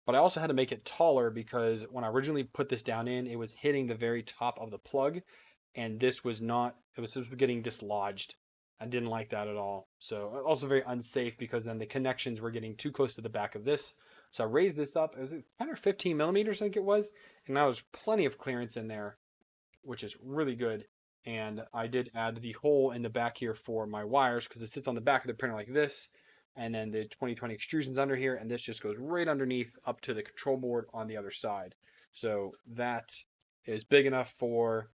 But I also had to make it taller because when I originally put this down in, it was hitting the very top of the plug, and this was not. It was getting dislodged. I didn't like that at all. So also very unsafe because then the connections were getting too close to the back of this. So I raised this up. It was 10 or 15 millimeters, I think it was, and that was plenty of clearance in there, which is really good. And I did add the hole in the back here for my wires because it sits on the back of the printer like this. And then the 2020 extrusions under here, and this just goes right underneath up to the control board on the other side. So that is big enough for,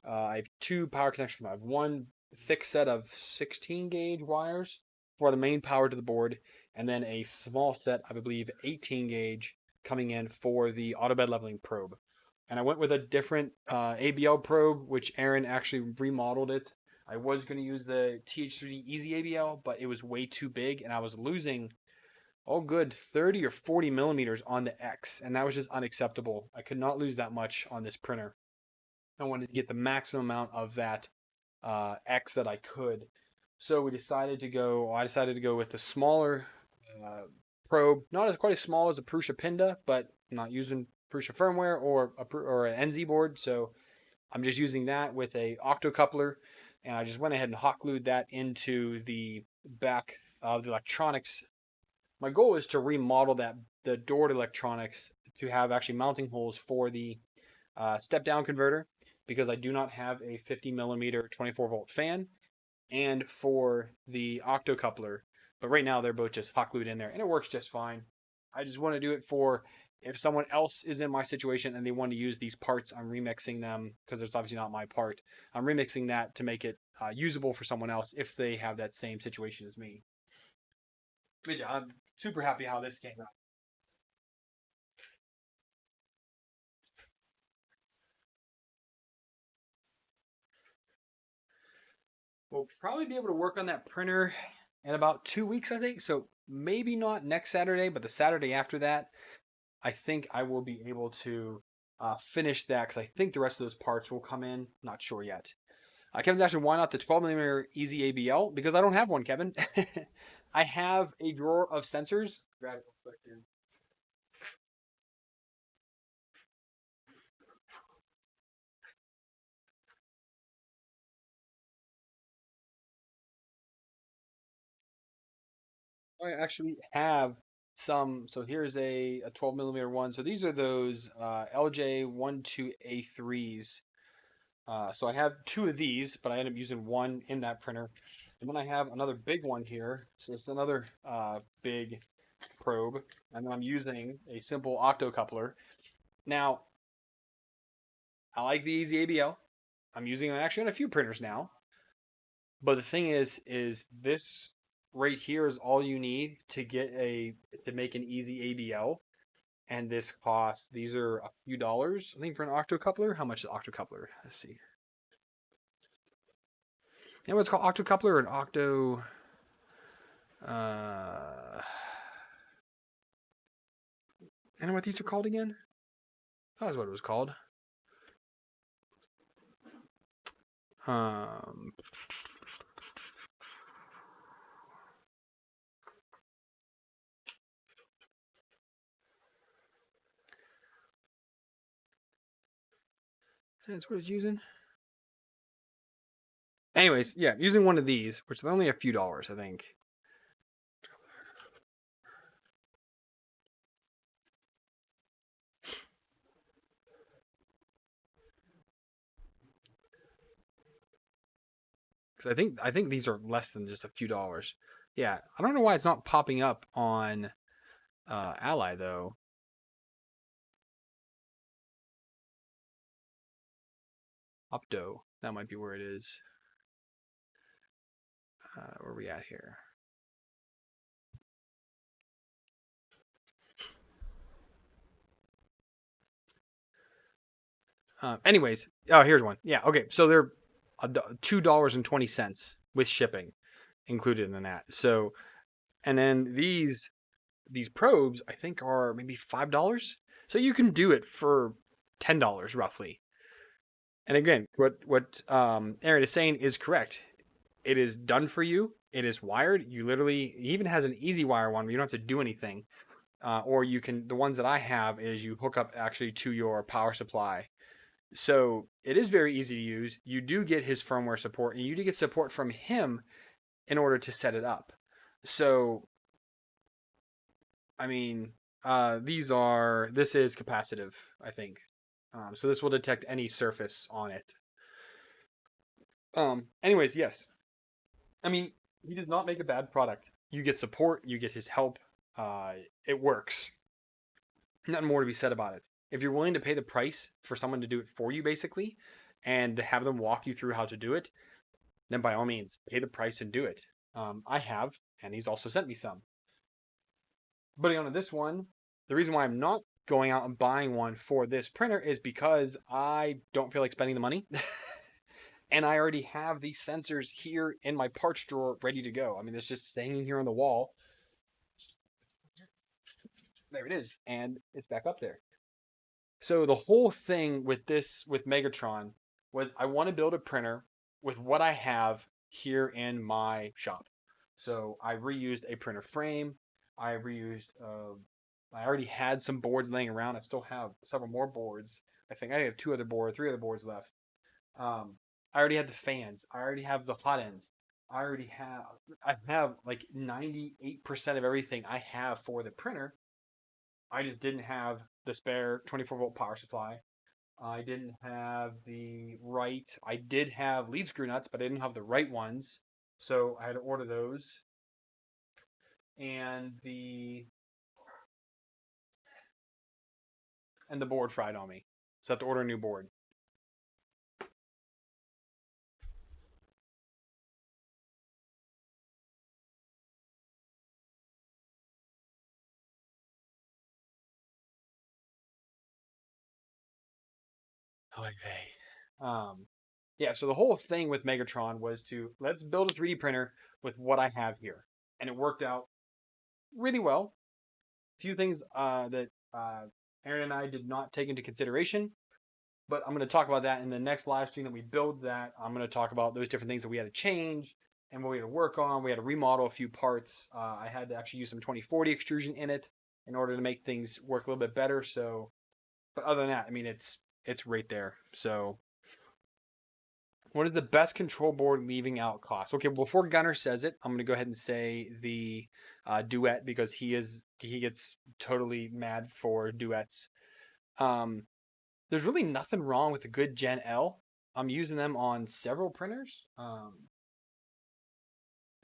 I have two power connections. I have one thick set of 16 gauge wires for the main power to the board, and then a small set, I believe 18 gauge coming in for the auto bed leveling probe. And I went with a different ABL probe, which Aaron actually remodeled it. I was going to use the TH3D Easy ABL, but it was way too big, and I was losing all good 30 or 40 millimeters on the X, and that was just unacceptable. I could not lose that much on this printer. I wanted to get the maximum amount of that X that I could. So we decided to go. I decided to go with the smaller probe, not as quite as small as a Prusa Pinda, but I'm not using Prusa firmware or an NZ board, so I'm just using that with a octocoupler, and I just went ahead and hot glued that into the back of the electronics. My goal is to remodel the door to electronics to have actually mounting holes for the step down converter because I do not have a 50 millimeter 24 volt fan, and for the octocoupler. But right now they're both just hot glued in there, and it works just fine. I just want to do it for if someone else is in my situation and they want to use these parts. I'm remixing them because it's obviously not my part. I'm remixing that to make it usable for someone else if they have that same situation as me. But yeah, I'm super happy how this came out. We'll probably be able to work on that printer in about 2 weeks, I think. So maybe not next Saturday, but the Saturday after that, I think I will be able to finish that because I think the rest of those parts will come in. Not sure yet. Kevin's asking why not the 12 millimeter Easy ABL? Because I don't have one, Kevin. I have a drawer of sensors. Grab it real quick, dude. I actually have some. So here's a 12 millimeter one. So these are those LJ12A3s. So I have two of these, but I end up using one in that printer. And then I have another big one here. So it's another big probe. And then I'm using a simple octocoupler. Now, I like the Easy ABL. I'm using it actually on a few printers now. But the thing is this right here is all you need to get to make an easy ABL. And this costs, these are a few dollars, I think, for an octocoupler. How much is octocoupler? Let's see. You know what's called octocoupler or an octo? I know what these are called again. That was what it was called. Um, that's what it's using. Anyways, yeah, using one of these, which is only a few dollars, I think. Because I think these are less than just a few dollars. Yeah, I don't know why it's not popping up on Ally though. Opto, that might be where it is. Where are we at here? Anyways, oh, here's one. Yeah, okay. So they're $2.20 with shipping included in that. So, and then these probes I think are maybe $5. So you can do it for $10 roughly. And again, what Aaron is saying is correct. It is done for you. It is wired. You literally it even has an easy wire one where you don't have to do anything. Or you can the ones that I have is you hook up actually to your power supply. So it is very easy to use. You do get his firmware support, and you do get support from him in order to set it up. So, I mean, this is capacitive, I think. So this will detect any surface on it. Anyways, yes. I mean, he did not make a bad product. You get support, you get his help. It works. Nothing more to be said about it. If you're willing to pay the price for someone to do it for you, basically, and to have them walk you through how to do it, then by all means, pay the price and do it. I have, and he's also sent me some. But on this one, the reason why I'm not going out and buying one for this printer is because I don't feel like spending the money. And I already have these sensors here in my parts drawer ready to go. I mean, it's just hanging here on the wall. There it is, and it's back up there. So the whole thing with Megatron was I want to build a printer with what I have here in my shop. So I reused a printer frame. I reused. I already had some boards laying around. I still have several more boards. I think I have three other boards left. I already had the fans. I already have the hot ends. I have like 98% of everything I have for the printer. I just didn't have the spare 24-volt power supply. I didn't have the right. I did have lead screw nuts, but I didn't have the right ones, so I had to order those. And the board fried on me, so I have to order a new board. Okay. Yeah, so the whole thing with Megatron was to let's build a 3D printer with what I have here. And it worked out really well. A few things that Aaron and I did not take into consideration, but I'm going to talk about that in the next live stream that we build that. I'm going to talk about those different things that we had to change and what we had to work on. We had to remodel a few parts. I had to actually use some 2040 extrusion in it in order to make things work a little bit better. So, but other than that, I mean, it's right there. So, what is the best control board leaving out cost? Okay, before Gunner says it, I'm going to go ahead and say the duet because he gets totally mad for duets. Um, there's really nothing wrong with a good Gen L. I'm using them on several printers. I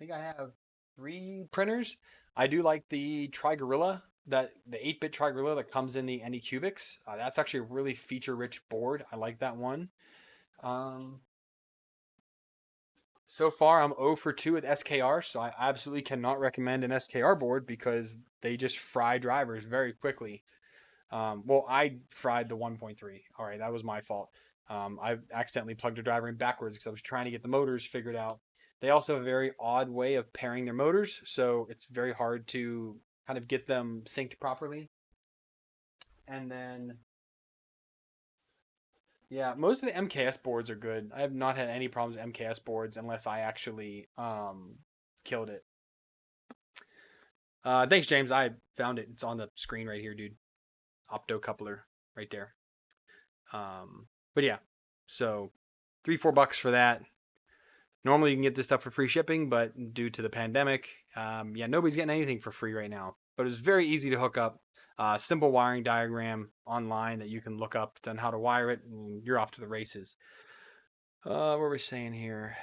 think I have 3 printers. I do like the Tri-Gorilla, that the 8-bit Tri-Gorilla that comes in the Anycubics. That's actually a really feature-rich board. I like that one. Um, so far, I'm 0 for 2 with SKR, so I absolutely cannot recommend an SKR board because they just fry drivers very quickly. Well, I fried the 1.3. All right, that was my fault. I accidentally plugged a driver in backwards because I was trying to get the motors figured out. They also have a very odd way of pairing their motors, so it's very hard to kind of get them synced properly. And then, yeah, most of the MKS boards are good. I have not had any problems with MKS boards unless I actually killed it. Thanks, James. I found it. It's on the screen right here, dude. Optocoupler right there. But yeah, so $3-4 for that. Normally you can get this stuff for free shipping, but due to the pandemic, yeah, nobody's getting anything for free right now. But it's very easy to hook up. Simple wiring diagram online that you can look up on how to wire it, and you're off to the races. What were we saying here?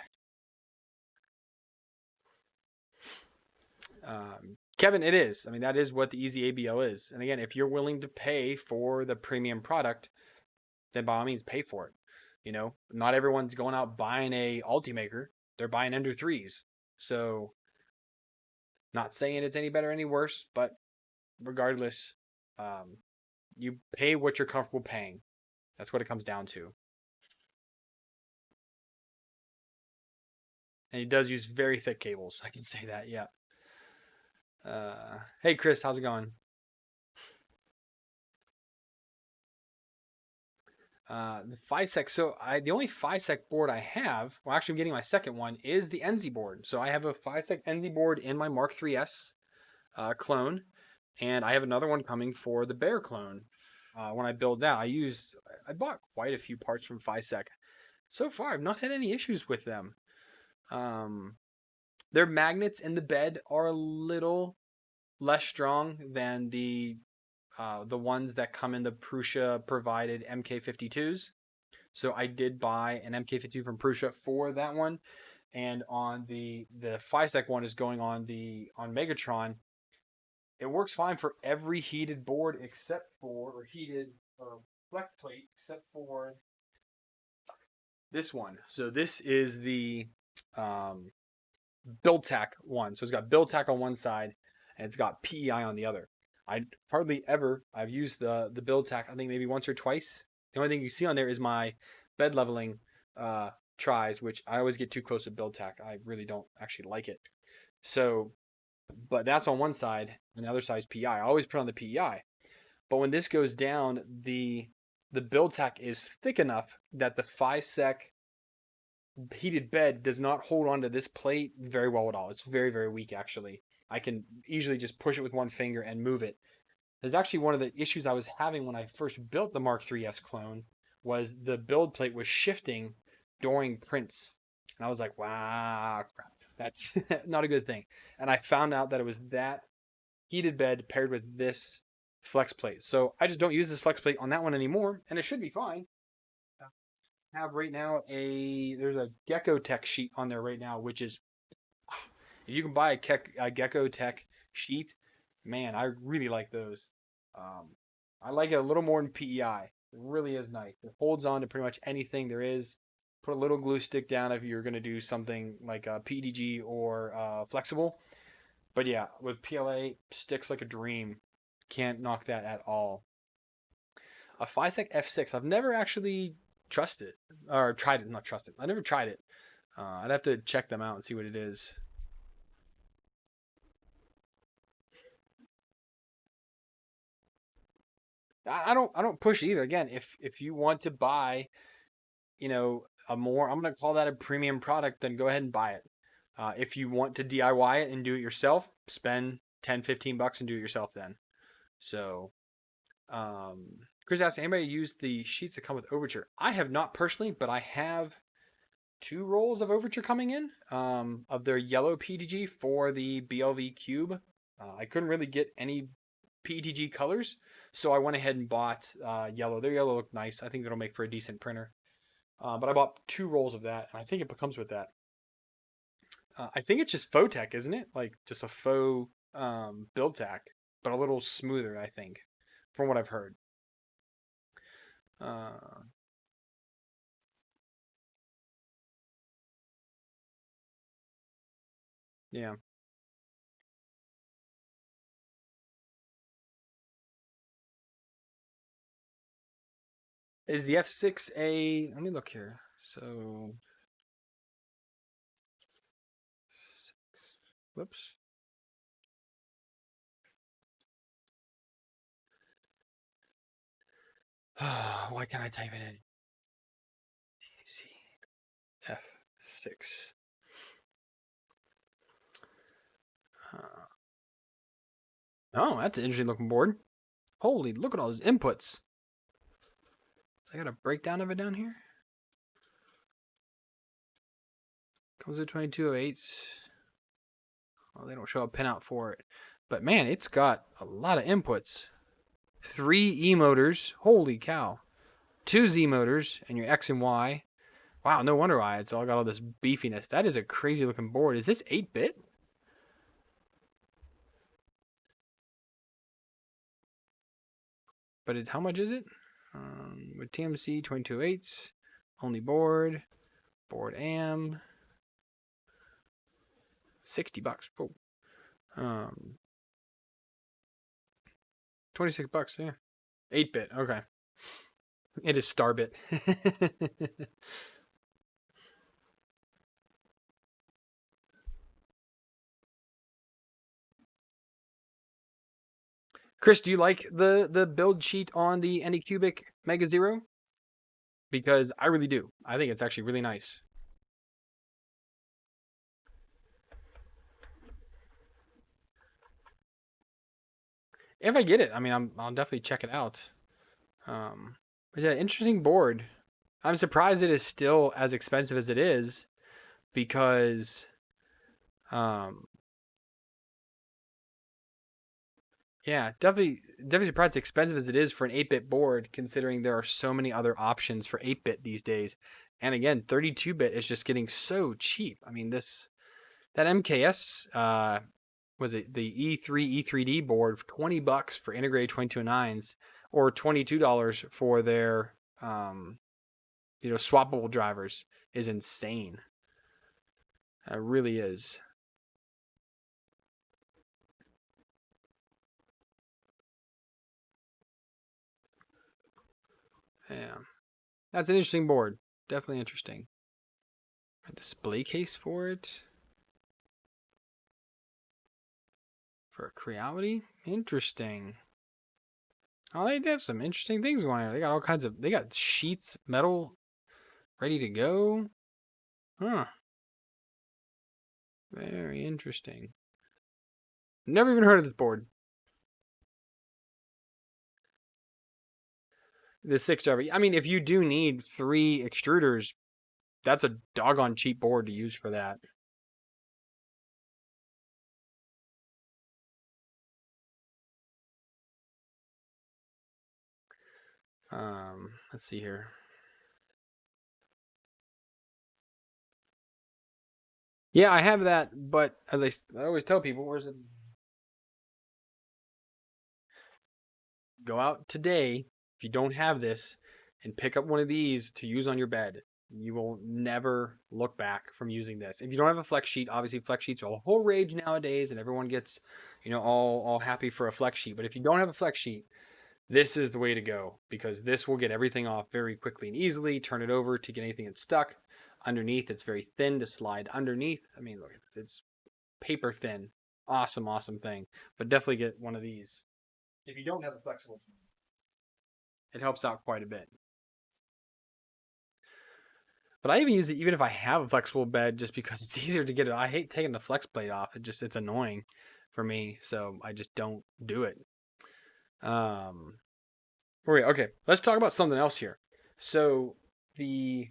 Kevin, it is. I mean, that is what the Easy ABL is. And again, if you're willing to pay for the premium product, then by all means pay for it. You know, not everyone's going out buying a Ultimaker. They're buying Ender 3s. So, not saying it's any better or any worse, but regardless, you pay what you're comfortable paying. That's what it comes down to. And he does use very thick cables. I can say that, yeah. Hey, Chris, how's it going? The FISEC. So the only FISEC board I have, well, actually, I'm getting my second one, is the NZ board. So I have a FISEC NZ board in my Mark 3S clone, and I have another one coming for the Bear clone. When I build that, I bought quite a few parts from FISEC. So far, I've not had any issues with them. Their magnets in the bed are a little less strong than the ones that come in the Prusa provided MK52s. So I did buy an MK52 from Prusa for that one, and on the FISEC one is going on Megatron. It works fine for every heated board except for or heated flex plate except for this one. So this is the build tack one. So it's got build tack on one side and it's got PEI on the other. I've used the build tack I think maybe once or twice. The only thing you see on there is my bed leveling tries, which I always get too close to build tack. I really don't actually like it. So, but that's on one side, and the other side is PEI. I always put on the PEI. But when this goes down, the build tack is thick enough that the FISEC heated bed does not hold onto this plate very well at all. It's very, very weak actually. I can easily just push it with one finger and move it. There's actually one of the issues I was having when I first built the Mark 3S clone was the build plate was shifting during prints. And I was like, wow, crap. That's not a good thing. And I found out that it was that heated bed paired with this flex plate. So I just don't use this flex plate on that one anymore, and it should be fine. I have right now there's a Gecko Tech sheet on there right now, which is if you can buy a Gecko Tech sheet, man, I really like those. I like it a little more than PEI. It really is nice. It holds on to pretty much anything there is. Put a little glue stick down if you're going to do something like a PETG or flexible. But yeah, with PLA, sticks like a dream. Can't knock that at all. A FISEC F6. I've never actually trust it or tried it. Not trust it. I never tried it. I'd have to check them out and see what it is. I don't push it either. Again, if you want to buy, a more, I'm gonna call that a premium product, then go ahead and buy it. If you want to DIY it and do it yourself, spend 10, $15 and do it yourself then. So, Chris asked, anybody use the sheets that come with Overture? I have not personally, but I have 2 rolls of Overture coming in, of their yellow PETG for the BLV Cube. I couldn't really get any PETG colors, so I went ahead and bought yellow. Their yellow looked nice. I think that'll make for a decent printer. But I bought 2 rolls of that, and I think it comes with that. I think it's just faux tech, isn't it? Like just a faux build tack, but a little smoother, I think, from what I've heard. Yeah. Is the F6 a? Let me look here. So, whoops. Why can't I type it in? TC F6. Oh, that's an interesting looking board. Holy, look at all those inputs. I got a breakdown of it down here. Comes with 2208s. Well, they don't show a pinout for it. But man, it's got a lot of inputs. 3 E motors. Holy cow. 2 Z motors and your X and Y. Wow, no wonder why it's all got all this beefiness. That is a crazy looking board. Is this 8-bit? But how much is it? With TMC 22.8s, only board AM, $60. Oh. $26, yeah. 8-bit, okay. It is Starbit. Chris, do you like the build sheet on the Anycubic Mega Zero? Because I really do. I think it's actually really nice. If I get it, I mean, I'll definitely check it out. But yeah, interesting board. I'm surprised it is still as expensive as it is, because, yeah, definitely surprised as expensive as it is for an 8-bit board, considering there are so many other options for 8-bit these days. And again, 32-bit is just getting so cheap. I mean, that MKS, was it the E3 E3D board for $20 for integrated 2209s, or $22 for their swappable drivers, is insane. It really is. Yeah, that's an interesting board. Definitely interesting. A display case for it. For a Creality? Interesting. Oh, they have some interesting things going on. They got all kinds of, they got sheets, metal, ready to go. Huh. Very interesting. Never even heard of this board. The 6 driver. I mean, if you do need 3 extruders, that's a doggone cheap board to use for that. Let's see here. Yeah, I have that, but at least I always tell people, where's it? Go out today if you don't have this and pick up one of these to use on your bed. You will never look back from using this. If you don't have a flex sheet, obviously flex sheets are a whole rage nowadays, and everyone gets, all happy for a flex sheet. But if you don't have a flex sheet, this is the way to go, because this will get everything off very quickly and easily. Turn it over to get anything that's stuck. Underneath, it's very thin to slide underneath. I mean, look, it's paper thin. Awesome, awesome thing. But definitely get one of these. If you don't have a flexible, it helps out quite a bit. But I even use it even if I have a flexible bed, just because it's easier to get it. I hate taking the flex plate off. It's annoying for me, so I just don't do it. Okay, let's talk about something else here. So the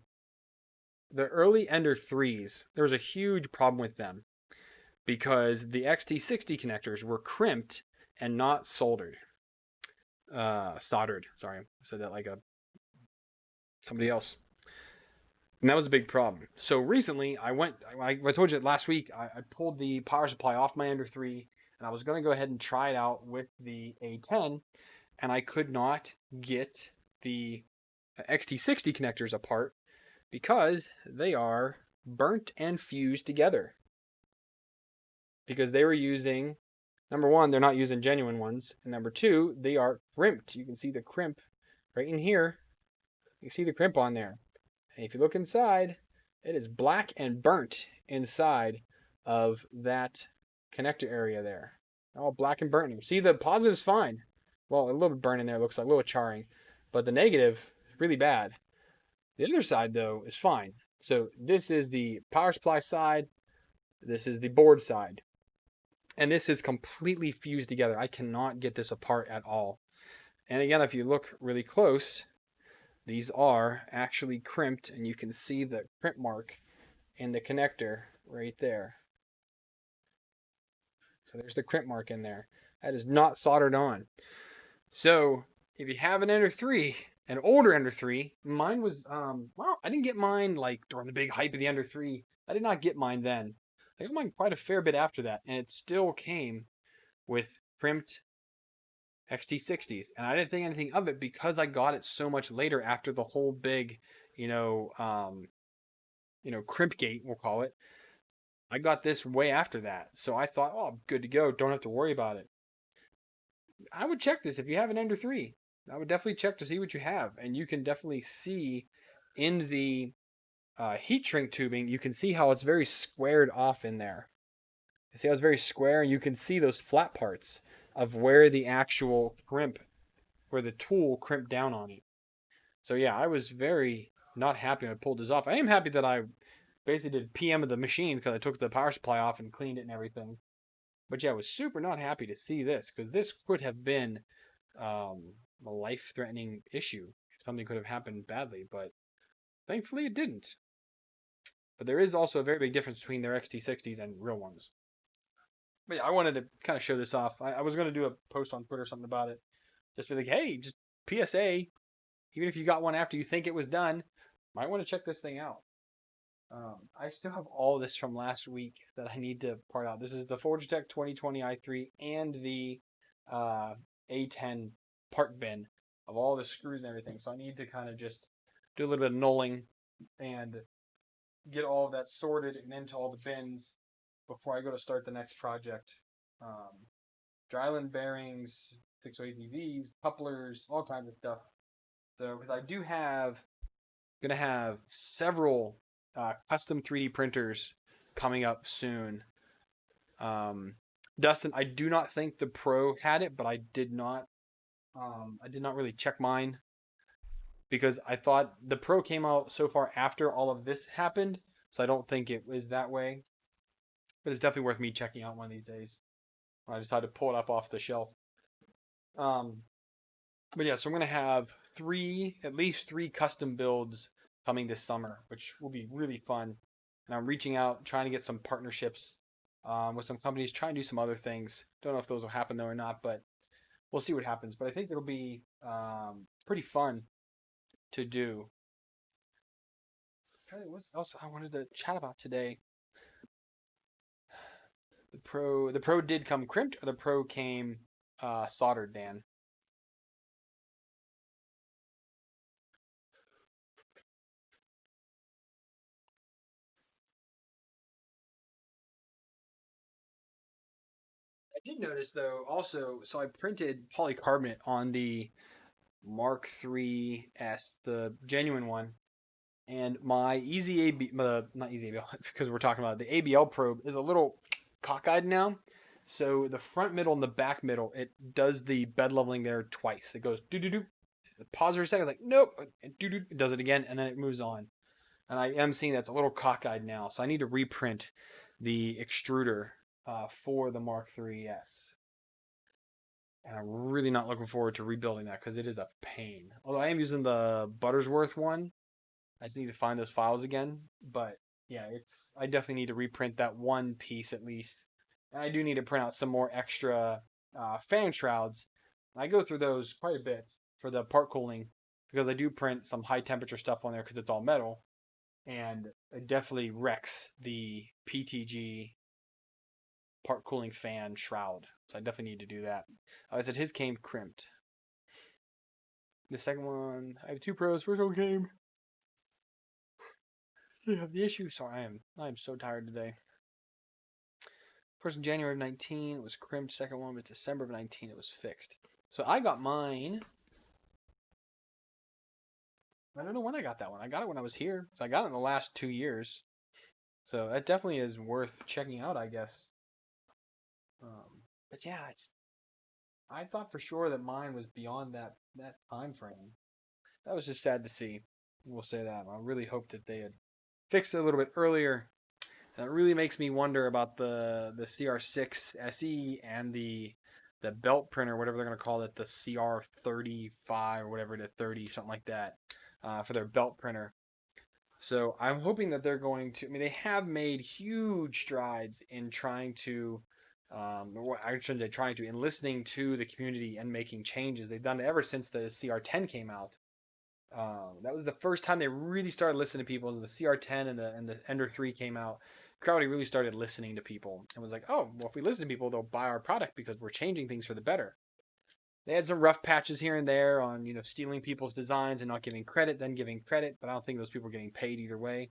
early Ender 3s, there was a huge problem with them because the XT60 connectors were crimped and not soldered. Soldered. Sorry, I said that like somebody else. And that was a big problem. So recently, I told you last week, I pulled the power supply off my Ender 3, and I was going to go ahead and try it out with the A10, and I could not get the XT60 connectors apart because they are burnt and fused together. Because they were using, number one, they're not using genuine ones, and number two, they are crimped. You can see the crimp right in here. You see the crimp on there. And if you look inside, it is black and burnt inside of that connector area there. All black and burnt. See, the positive is fine. Well, a little bit burnt in there, looks like a little charring. But the negative is really bad. The other side, though, is fine. So this is the power supply side. This is the board side. And this is completely fused together. I cannot get this apart at all. And again, if you look really close, these are actually crimped, and you can see the crimp mark in the connector right there. So there's the crimp mark in there. That is not soldered on. So if you have an Ender 3, an older Ender 3, mine was, well, I didn't get mine like during the big hype of the Ender 3. I did not get mine then. I got mine quite a fair bit after that, and it still came with crimped XT60s, and I didn't think anything of it because I got it so much later after the whole big, crimp gate, we'll call it. I got this way after that, so I thought, oh, I'm good to go. Don't have to worry about it. I would check this if you have an Ender 3. I would definitely check to see what you have, and you can definitely see in the heat shrink tubing, you can see how it's very squared off in there. You see how it's very square, and you can see those flat parts of where the actual crimp, where the tool crimped down on it. So yeah, I was very not happy when I pulled this off. I am happy that I basically did PM of the machine because I took the power supply off and cleaned it and everything. But yeah, I was super not happy to see this because this could have been a life-threatening issue. Something could have happened badly, but thankfully it didn't. But there is also a very big difference between their XT60s and real ones. But yeah, I wanted to kind of show this off. I was going to do a post on Twitter or something about it. Just be like, hey, just PSA, even if you got one after you think it was done, might want to check this thing out. I still have all this from last week that I need to part out. This is the Forgetech 2020 i3 and the A10 part bin of all the screws and everything. So I need to kind of just do a little bit of nulling and get all of that sorted and into all the bins before I go to start the next project. Dryland bearings, 608 EVs, couplers, all kinds of stuff. So, because I do have, gonna have several custom 3D printers coming up soon. Dustin, I do not think the Pro had it, but I did not really check mine because I thought the Pro came out so far after all of this happened, so I don't think it was that way. But it's definitely worth me checking out one of these days when I decide to pull it up off the shelf. But yeah, so I'm gonna have at least three custom builds coming this summer, which will be really fun. And I'm reaching out, trying to get some partnerships with some companies, trying to do some other things. Don't know if those will happen though or not, but we'll see what happens. But I think it'll be pretty fun to do. What else I wanted to chat about today? The Pro did come crimped, or the Pro came soldered, Dan? did notice though also, so I printed polycarbonate on the Mark III S, the genuine one, and my Easy AB, not Easy ABL, because we're talking about the ABL probe is a little cockeyed now. So the front middle and the back middle, it does the bed leveling there twice. It goes do do do, pause for a second, like nope, and do do, it does it again, and then it moves on. And I am seeing that's a little cockeyed now, so I need to reprint the extruder for the Mark III S. And I'm really not looking forward to rebuilding that because it is a pain. Although I am using the Buttersworth one, I just need to find those files again. But yeah, I definitely need to reprint that one piece at least. And I do need to print out some more extra fan shrouds. I go through those quite a bit for the part cooling because I do print some high temperature stuff on there because it's all metal. And it definitely wrecks the PTG part cooling fan shroud. So I definitely need to do that. I said his came crimped. The second one, I have two pros. First one came. Yeah, the issue. Sorry, I am so tired today. First in January of 19, it was crimped. Second one was December of 19, it was fixed. So I got mine. I don't know when I got that one. I got it when I was here. So I got it in the last 2 years. So that definitely is worth checking out, I guess. But yeah, I thought for sure that mine was beyond that time frame. That was just sad to see. We'll say that. I really hoped that they had fixed it a little bit earlier. And it really makes me wonder about the CR6 SE and the belt printer, whatever they're going to call it, the CR35 or whatever, the 30, something like that, for their belt printer. So I'm hoping that they're going to. I mean, they have made huge strides in trying to. I shouldn't say trying to, in listening to the community and making changes. They've done it ever since the CR10 came out. That was the first time they really started listening to people. The CR10 and the Ender 3 came out. Crowdy really started listening to people and was like, oh, well, if we listen to people, they'll buy our product because we're changing things for the better. They had some rough patches here and there on, stealing people's designs and not giving credit, then giving credit, but I don't think those people are getting paid either way.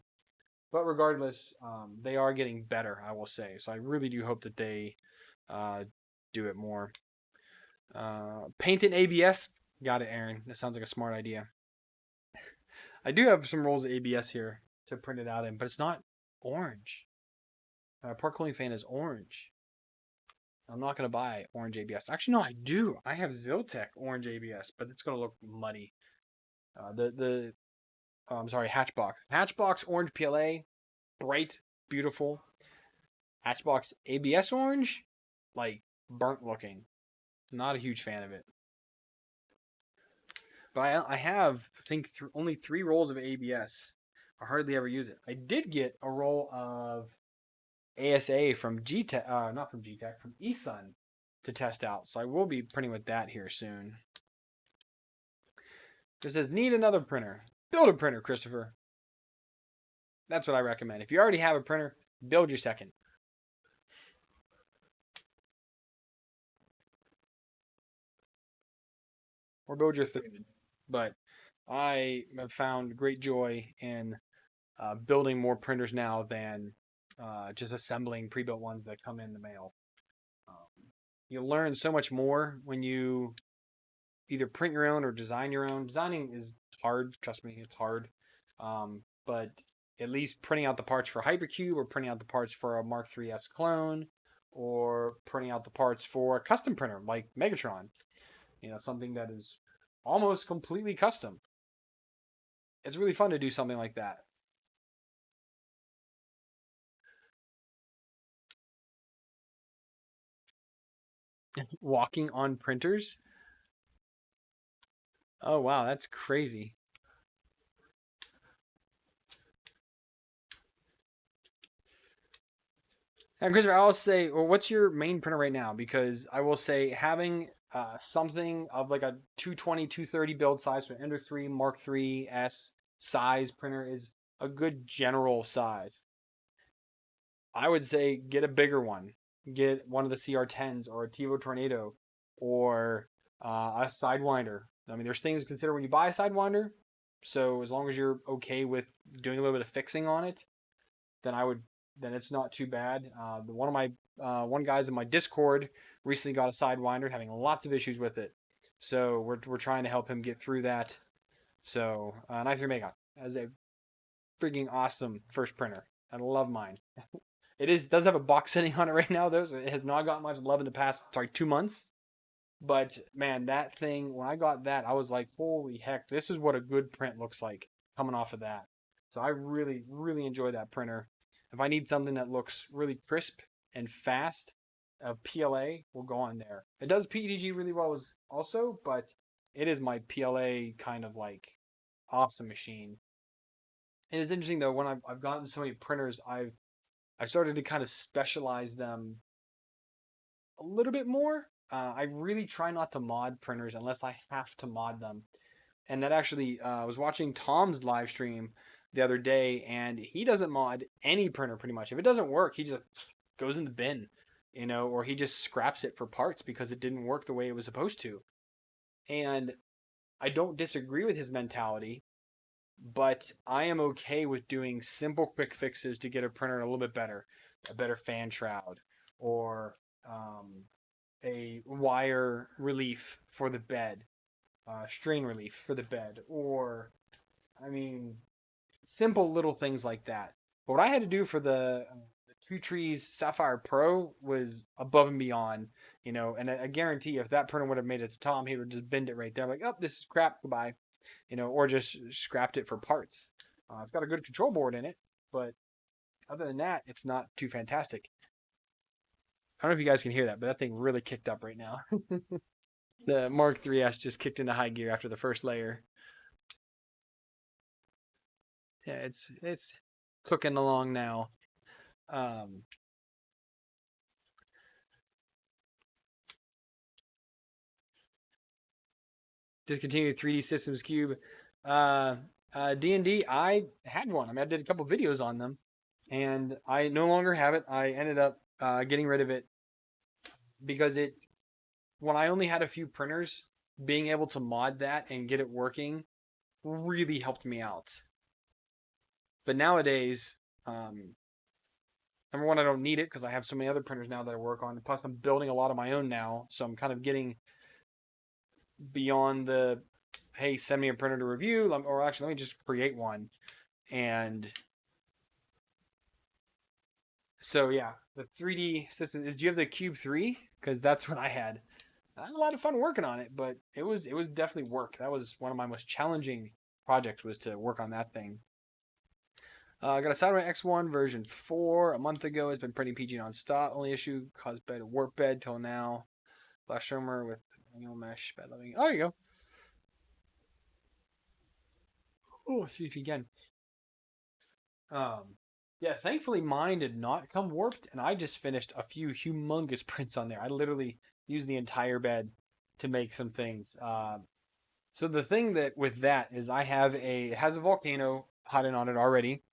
But regardless, they are getting better, I will say. So I really do hope that they do it more. Paint in ABS. Got it, Aaron. That sounds like a smart idea. I do have some rolls of ABS here to print it out in, but it's not orange. Part cooling fan is orange. I'm not going to buy orange ABS. Actually, no, I do. I have Ziltech orange ABS, but it's going to look muddy. I'm sorry, Hatchbox. Hatchbox orange PLA, bright, beautiful. Hatchbox ABS orange, like burnt looking. Not a huge fan of it. But I have, I think, only 3 rolls of ABS. I hardly ever use it. I did get a roll of ASA from G-Tech, not from G-Tech, from eSun to test out. So I will be printing with that here soon. It says, need another printer. Build a printer, Christopher. That's what I recommend. If you already have a printer, build your second. Or build your third. But I have found great joy in building more printers now than just assembling pre-built ones that come in the mail. You learn so much more when you either print your own or design your own. Designing is hard, trust me, it's hard. But at least printing out the parts for Hypercube or printing out the parts for a Mark III's clone or printing out the parts for a custom printer like Megatron, something that is almost completely custom. It's really fun to do something like that. Walking on printers? Oh, wow, that's crazy. And Christopher, I'll say, well, what's your main printer right now? Because I will say having something of like a 220, 230 build size for Ender 3, Mark III S size printer is a good general size. I would say get a bigger one. Get one of the CR10s or a TiVo Tornado or a Sidewinder. I mean, there's things to consider when you buy a Sidewinder. So as long as you're okay with doing a little bit of fixing on it, then I would then it's not too bad. One of my one guys in my Discord recently got a Sidewinder, having lots of issues with it. So we're trying to help him get through that. So Anycubic Mega has a freaking awesome first printer. I love mine. It does have a box sitting on it right now though, so it has not got much love in the past 2 months. But man, that thing, when I got that, I was like, holy heck, this is what a good print looks like coming off of that. So I really, really enjoy that printer. If I need something that looks really crisp and fast, a PLA will go on there. It does PETG really well also, but it is my PLA kind of like awesome machine. It is interesting though, when I've gotten so many printers, I started to kind of specialize them a little bit more. I really try not to mod printers unless I have to mod them. And that actually, I was watching Tom's live stream the other day, and he doesn't mod any printer pretty much. If it doesn't work, he just goes in the bin, or he just scraps it for parts because it didn't work the way it was supposed to. And I don't disagree with his mentality, but I am okay with doing simple quick fixes to get a printer a little bit better, a better fan shroud, or a wire relief for the bed, strain relief for the bed, or, I mean, simple little things like that. But what I had to do for the Two Trees Sapphire Pro was above and beyond, and I guarantee if that printer would have made it to Tom, he would just bend it right there, like, oh, this is crap, goodbye, or just scrapped it for parts. It's got a good control board in it, but other than that, it's not too fantastic. I don't know if you guys can hear that, but that thing really kicked up right now. The Mark 3S just kicked into high gear after the first layer. Yeah, it's cooking along now. Discontinued 3D Systems Cube. D&D, I had one. I mean, I did a couple videos on them, and I no longer have it. I ended up getting rid of it because when I only had a few printers, being able to mod that and get it working really helped me out. But nowadays, number one, I don't need it because I have so many other printers now that I work on. Plus, I'm building a lot of my own now, so I'm kind of getting beyond the, hey, send me a printer to review, or actually, let me just create one. And so, yeah, the 3D system do you have the Cube 3? Because that's what I had. I had a lot of fun working on it, but it was definitely work. That was one of my most challenging projects, was to work on that thing. I got a Sidewinder X1 version 4 a month ago. It's been printing PG non-stop. Only issue caused bed warp bed till now. Flash Shimmer with annual mesh bed living. Oh, there you go. Oh, see if again. Yeah, thankfully mine did not come warped, and I just finished a few humongous prints on there. I literally used the entire bed to make some things. So the thing that with that is it has a volcano hot in on it already,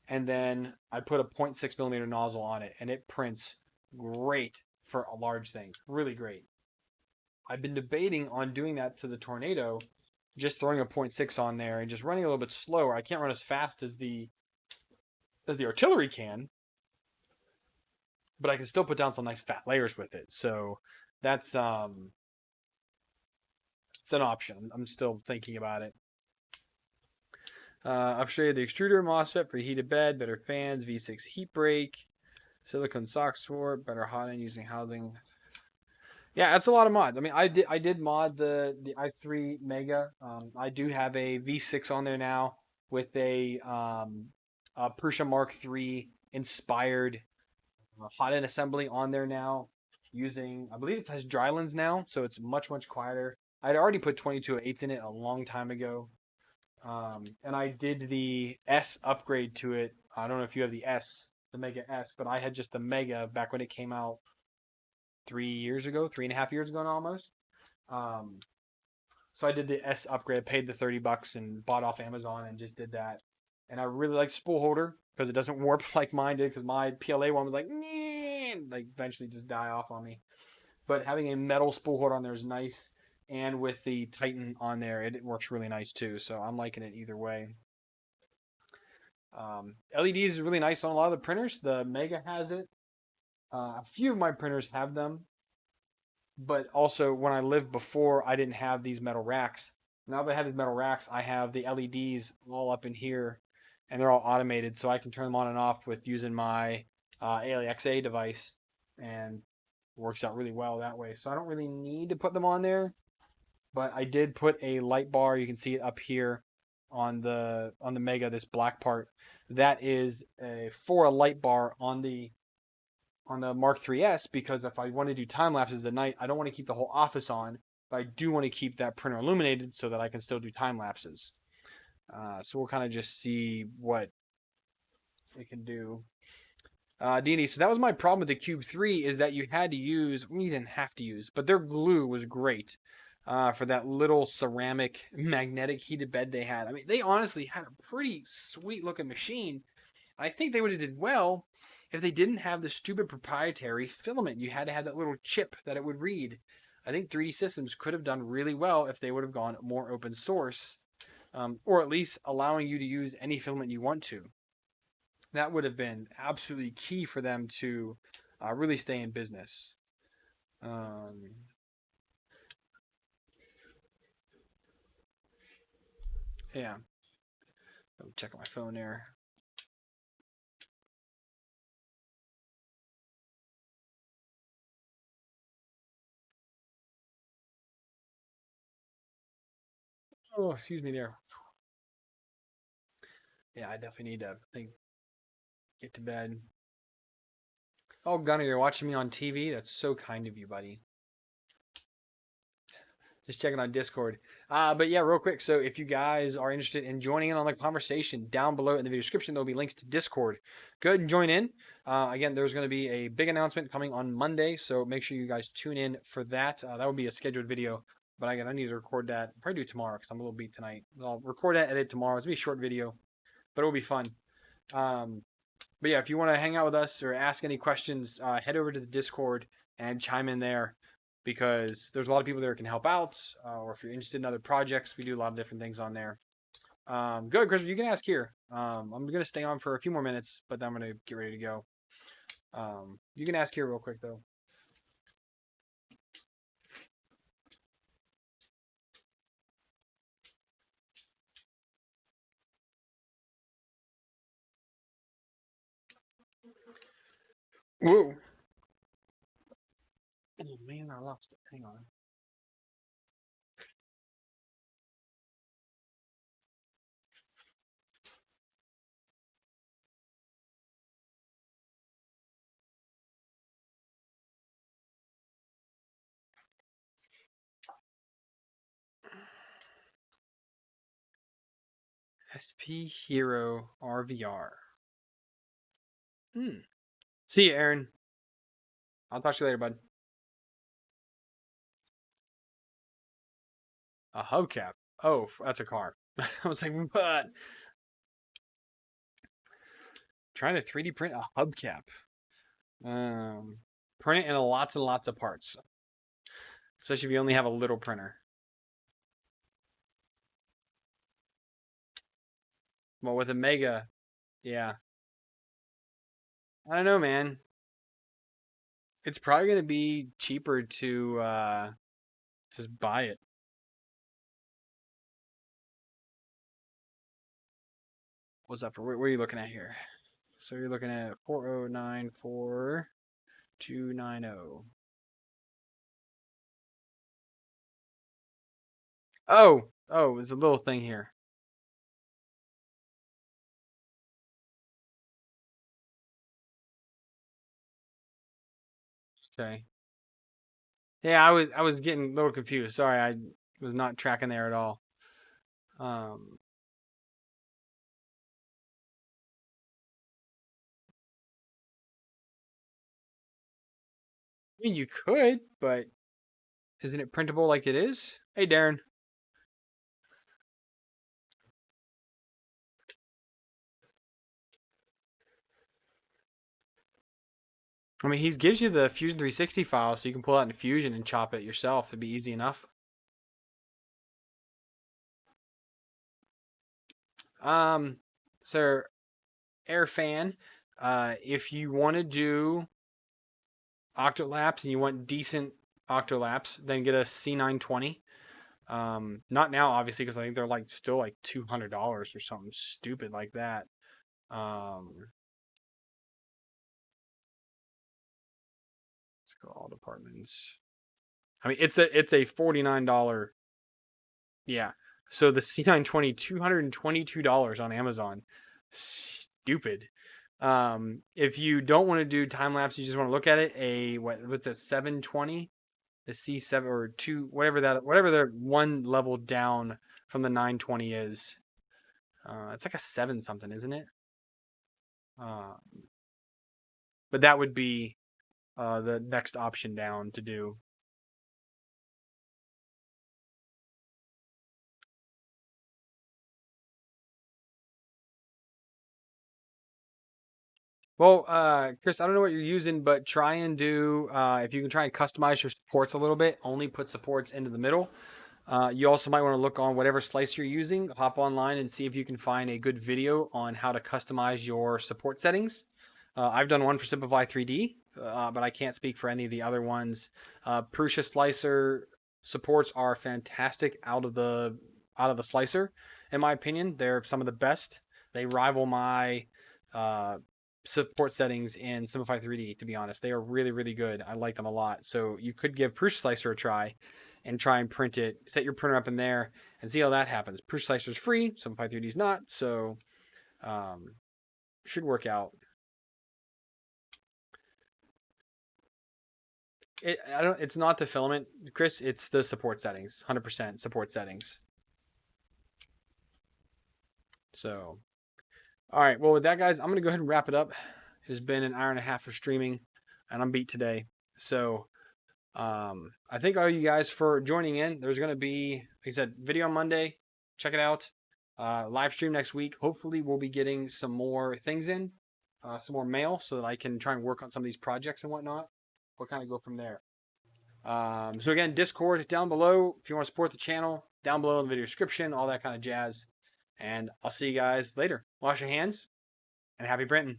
and then I put a 0.6 millimeter nozzle on it, and it prints great for a large thing. Really great. I've been debating on doing that to the Tornado, just throwing a 0.6 on there and just running a little bit slower. I can't run as fast as the artillery can, but I can still put down some nice fat layers with it. So that's it's an option. I'm still thinking about it. Upgraded the extruder MOSFET for heated bed, better fans, V6 heat break, silicone sock support, better hot end using housing. Yeah, that's a lot of mods. I mean, I did mod the i3 Mega. I do have a V6 on there now with a Persia Mark III inspired hot end assembly on there now, using, I believe it has Drylins now, so it's much quieter. I'd already put 22/8 in it a long time ago. And I did the S upgrade to it. I don't know if you have the Mega S, but I had just the Mega back when it came out 3.5 years ago now almost. So I did the S upgrade, paid the $30 and bought off Amazon and just did that. And I really like spool holder because it doesn't warp like mine did, because my PLA one was like eventually just die off on me. But having a metal spool holder on there is nice. And with the Titan on there, it works really nice too. So I'm liking it either way. LEDs is really nice on a lot of the printers. The Mega has it. A few of my printers have them, but also when I lived before, I didn't have these metal racks. Now that I have these metal racks, I have the LEDs all up in here, and they're all automated, so I can turn them on and off with using my ALEXA device, and it works out really well that way. So I don't really need to put them on there, but I did put a light bar. You can see it up here on the Mega, this black part. That is for a light bar on the Mark 3S, because if I want to do time lapses at night, I don't want to keep the whole office on, but I do want to keep that printer illuminated so that I can still do time lapses. So we'll kind of just see what it can do. D&D, so that was my problem with the Cube 3, is that you had to use, you didn't have to use, but their glue was great for that little ceramic magnetic heated bed they had. I mean, they honestly had a pretty sweet looking machine. I think they would have did well if they didn't have the stupid proprietary filament. You had to have that little chip that it would read. I think 3D Systems could have done really well if they would have gone more open source, or at least allowing you to use any filament you want to. That would have been absolutely key for them to really stay in business. Yeah. I'll check on my phone there. Oh, excuse me there. Yeah, I definitely need to get to bed. Oh, Gunner, you're watching me on TV? That's so kind of you, buddy. Just checking on Discord. But yeah, real quick. So if you guys are interested in joining in on the conversation, down below in the video description, there'll be links to Discord. Go ahead and join in. Again, there's going to be a big announcement coming on Monday, so make sure you guys tune in for that. That will be a scheduled video. But again, I need to record that. I'll probably do it tomorrow because I'm a little beat tonight. I'll record that, edit tomorrow. It's going to be a short video, but it'll be fun. But yeah, if you want to hang out with us or ask any questions, head over to the Discord and chime in there, because there's a lot of people there that can help out, or if you're interested in other projects, we do a lot of different things on there. Go ahead, Christopher, you can ask here. I'm going to stay on for a few more minutes, but then I'm going to get ready to go. You can ask here real quick, though. Whoa. Oh, man, I lost it. Hang on. SP Hero RVR. See you, Aaron. I'll talk to you later, bud. A hubcap. Oh, that's a car. I was like, what? Trying to 3D print a hubcap. Print it in lots and lots of parts. Especially if you only have a little printer. Well, with a Mega, yeah. I don't know, man. It's probably going to be cheaper to just buy it. What's up? What are you looking at here? So you're looking at 4094290. Oh, there's a little thing here. Okay. Yeah, I was getting a little confused. Sorry, I was not tracking there at all. I mean, you could, but isn't it printable like it is? Hey, Darren. I mean, he gives you the Fusion 360 file, so you can pull out into Fusion and chop it yourself. It'd be easy enough. Sir, air fan. If you want to do octolaps and you want decent octolaps, then get a C920. Not now, obviously, because I think they're like still like $200 or something stupid like that. Let's go all departments. I mean, it's a $49. Yeah. So the C920, $222 on Amazon. Stupid. If you don't want to do time lapse, you just want to look at it. What's a 720? The C7 or two, whatever the one level down from the 920 is. It's like a 7 something, isn't it? But that would be the next option down to do. Well, Chris, I don't know what you're using, but try and do if you can try and customize your supports a little bit. Only put supports into the middle. You also might want to look on whatever slice you're using. Hop online and see if you can find a good video on how to customize your support settings. I've done one for Simplify 3D, but I can't speak for any of the other ones. Prusa Slicer supports are fantastic out of the slicer, in my opinion. They're some of the best. They rival my support settings in Simplify 3D. To be honest, they are really, really good. I like them a lot. So you could give Prusa Slicer a try and try and print it. Set your printer up in there and see how that happens. Prusa Slicer is free. Simplify 3D is not. So should work out. It's not the filament, Chris. It's the support settings. 100% support settings. So, all right. Well, with that, guys, I'm gonna go ahead and wrap it up. It has been an hour and a half of streaming, and I'm beat today. So, I thank all you guys for joining in. There's gonna be, like I said, video on Monday. Check it out. Live stream next week. Hopefully, we'll be getting some more things in, some more mail, so that I can try and work on some of these projects and whatnot. We'll kind of go from there. So again, Discord down below if you want to support the channel, down below in the video description, all that kind of jazz. And I'll see you guys later. Wash your hands and happy printing.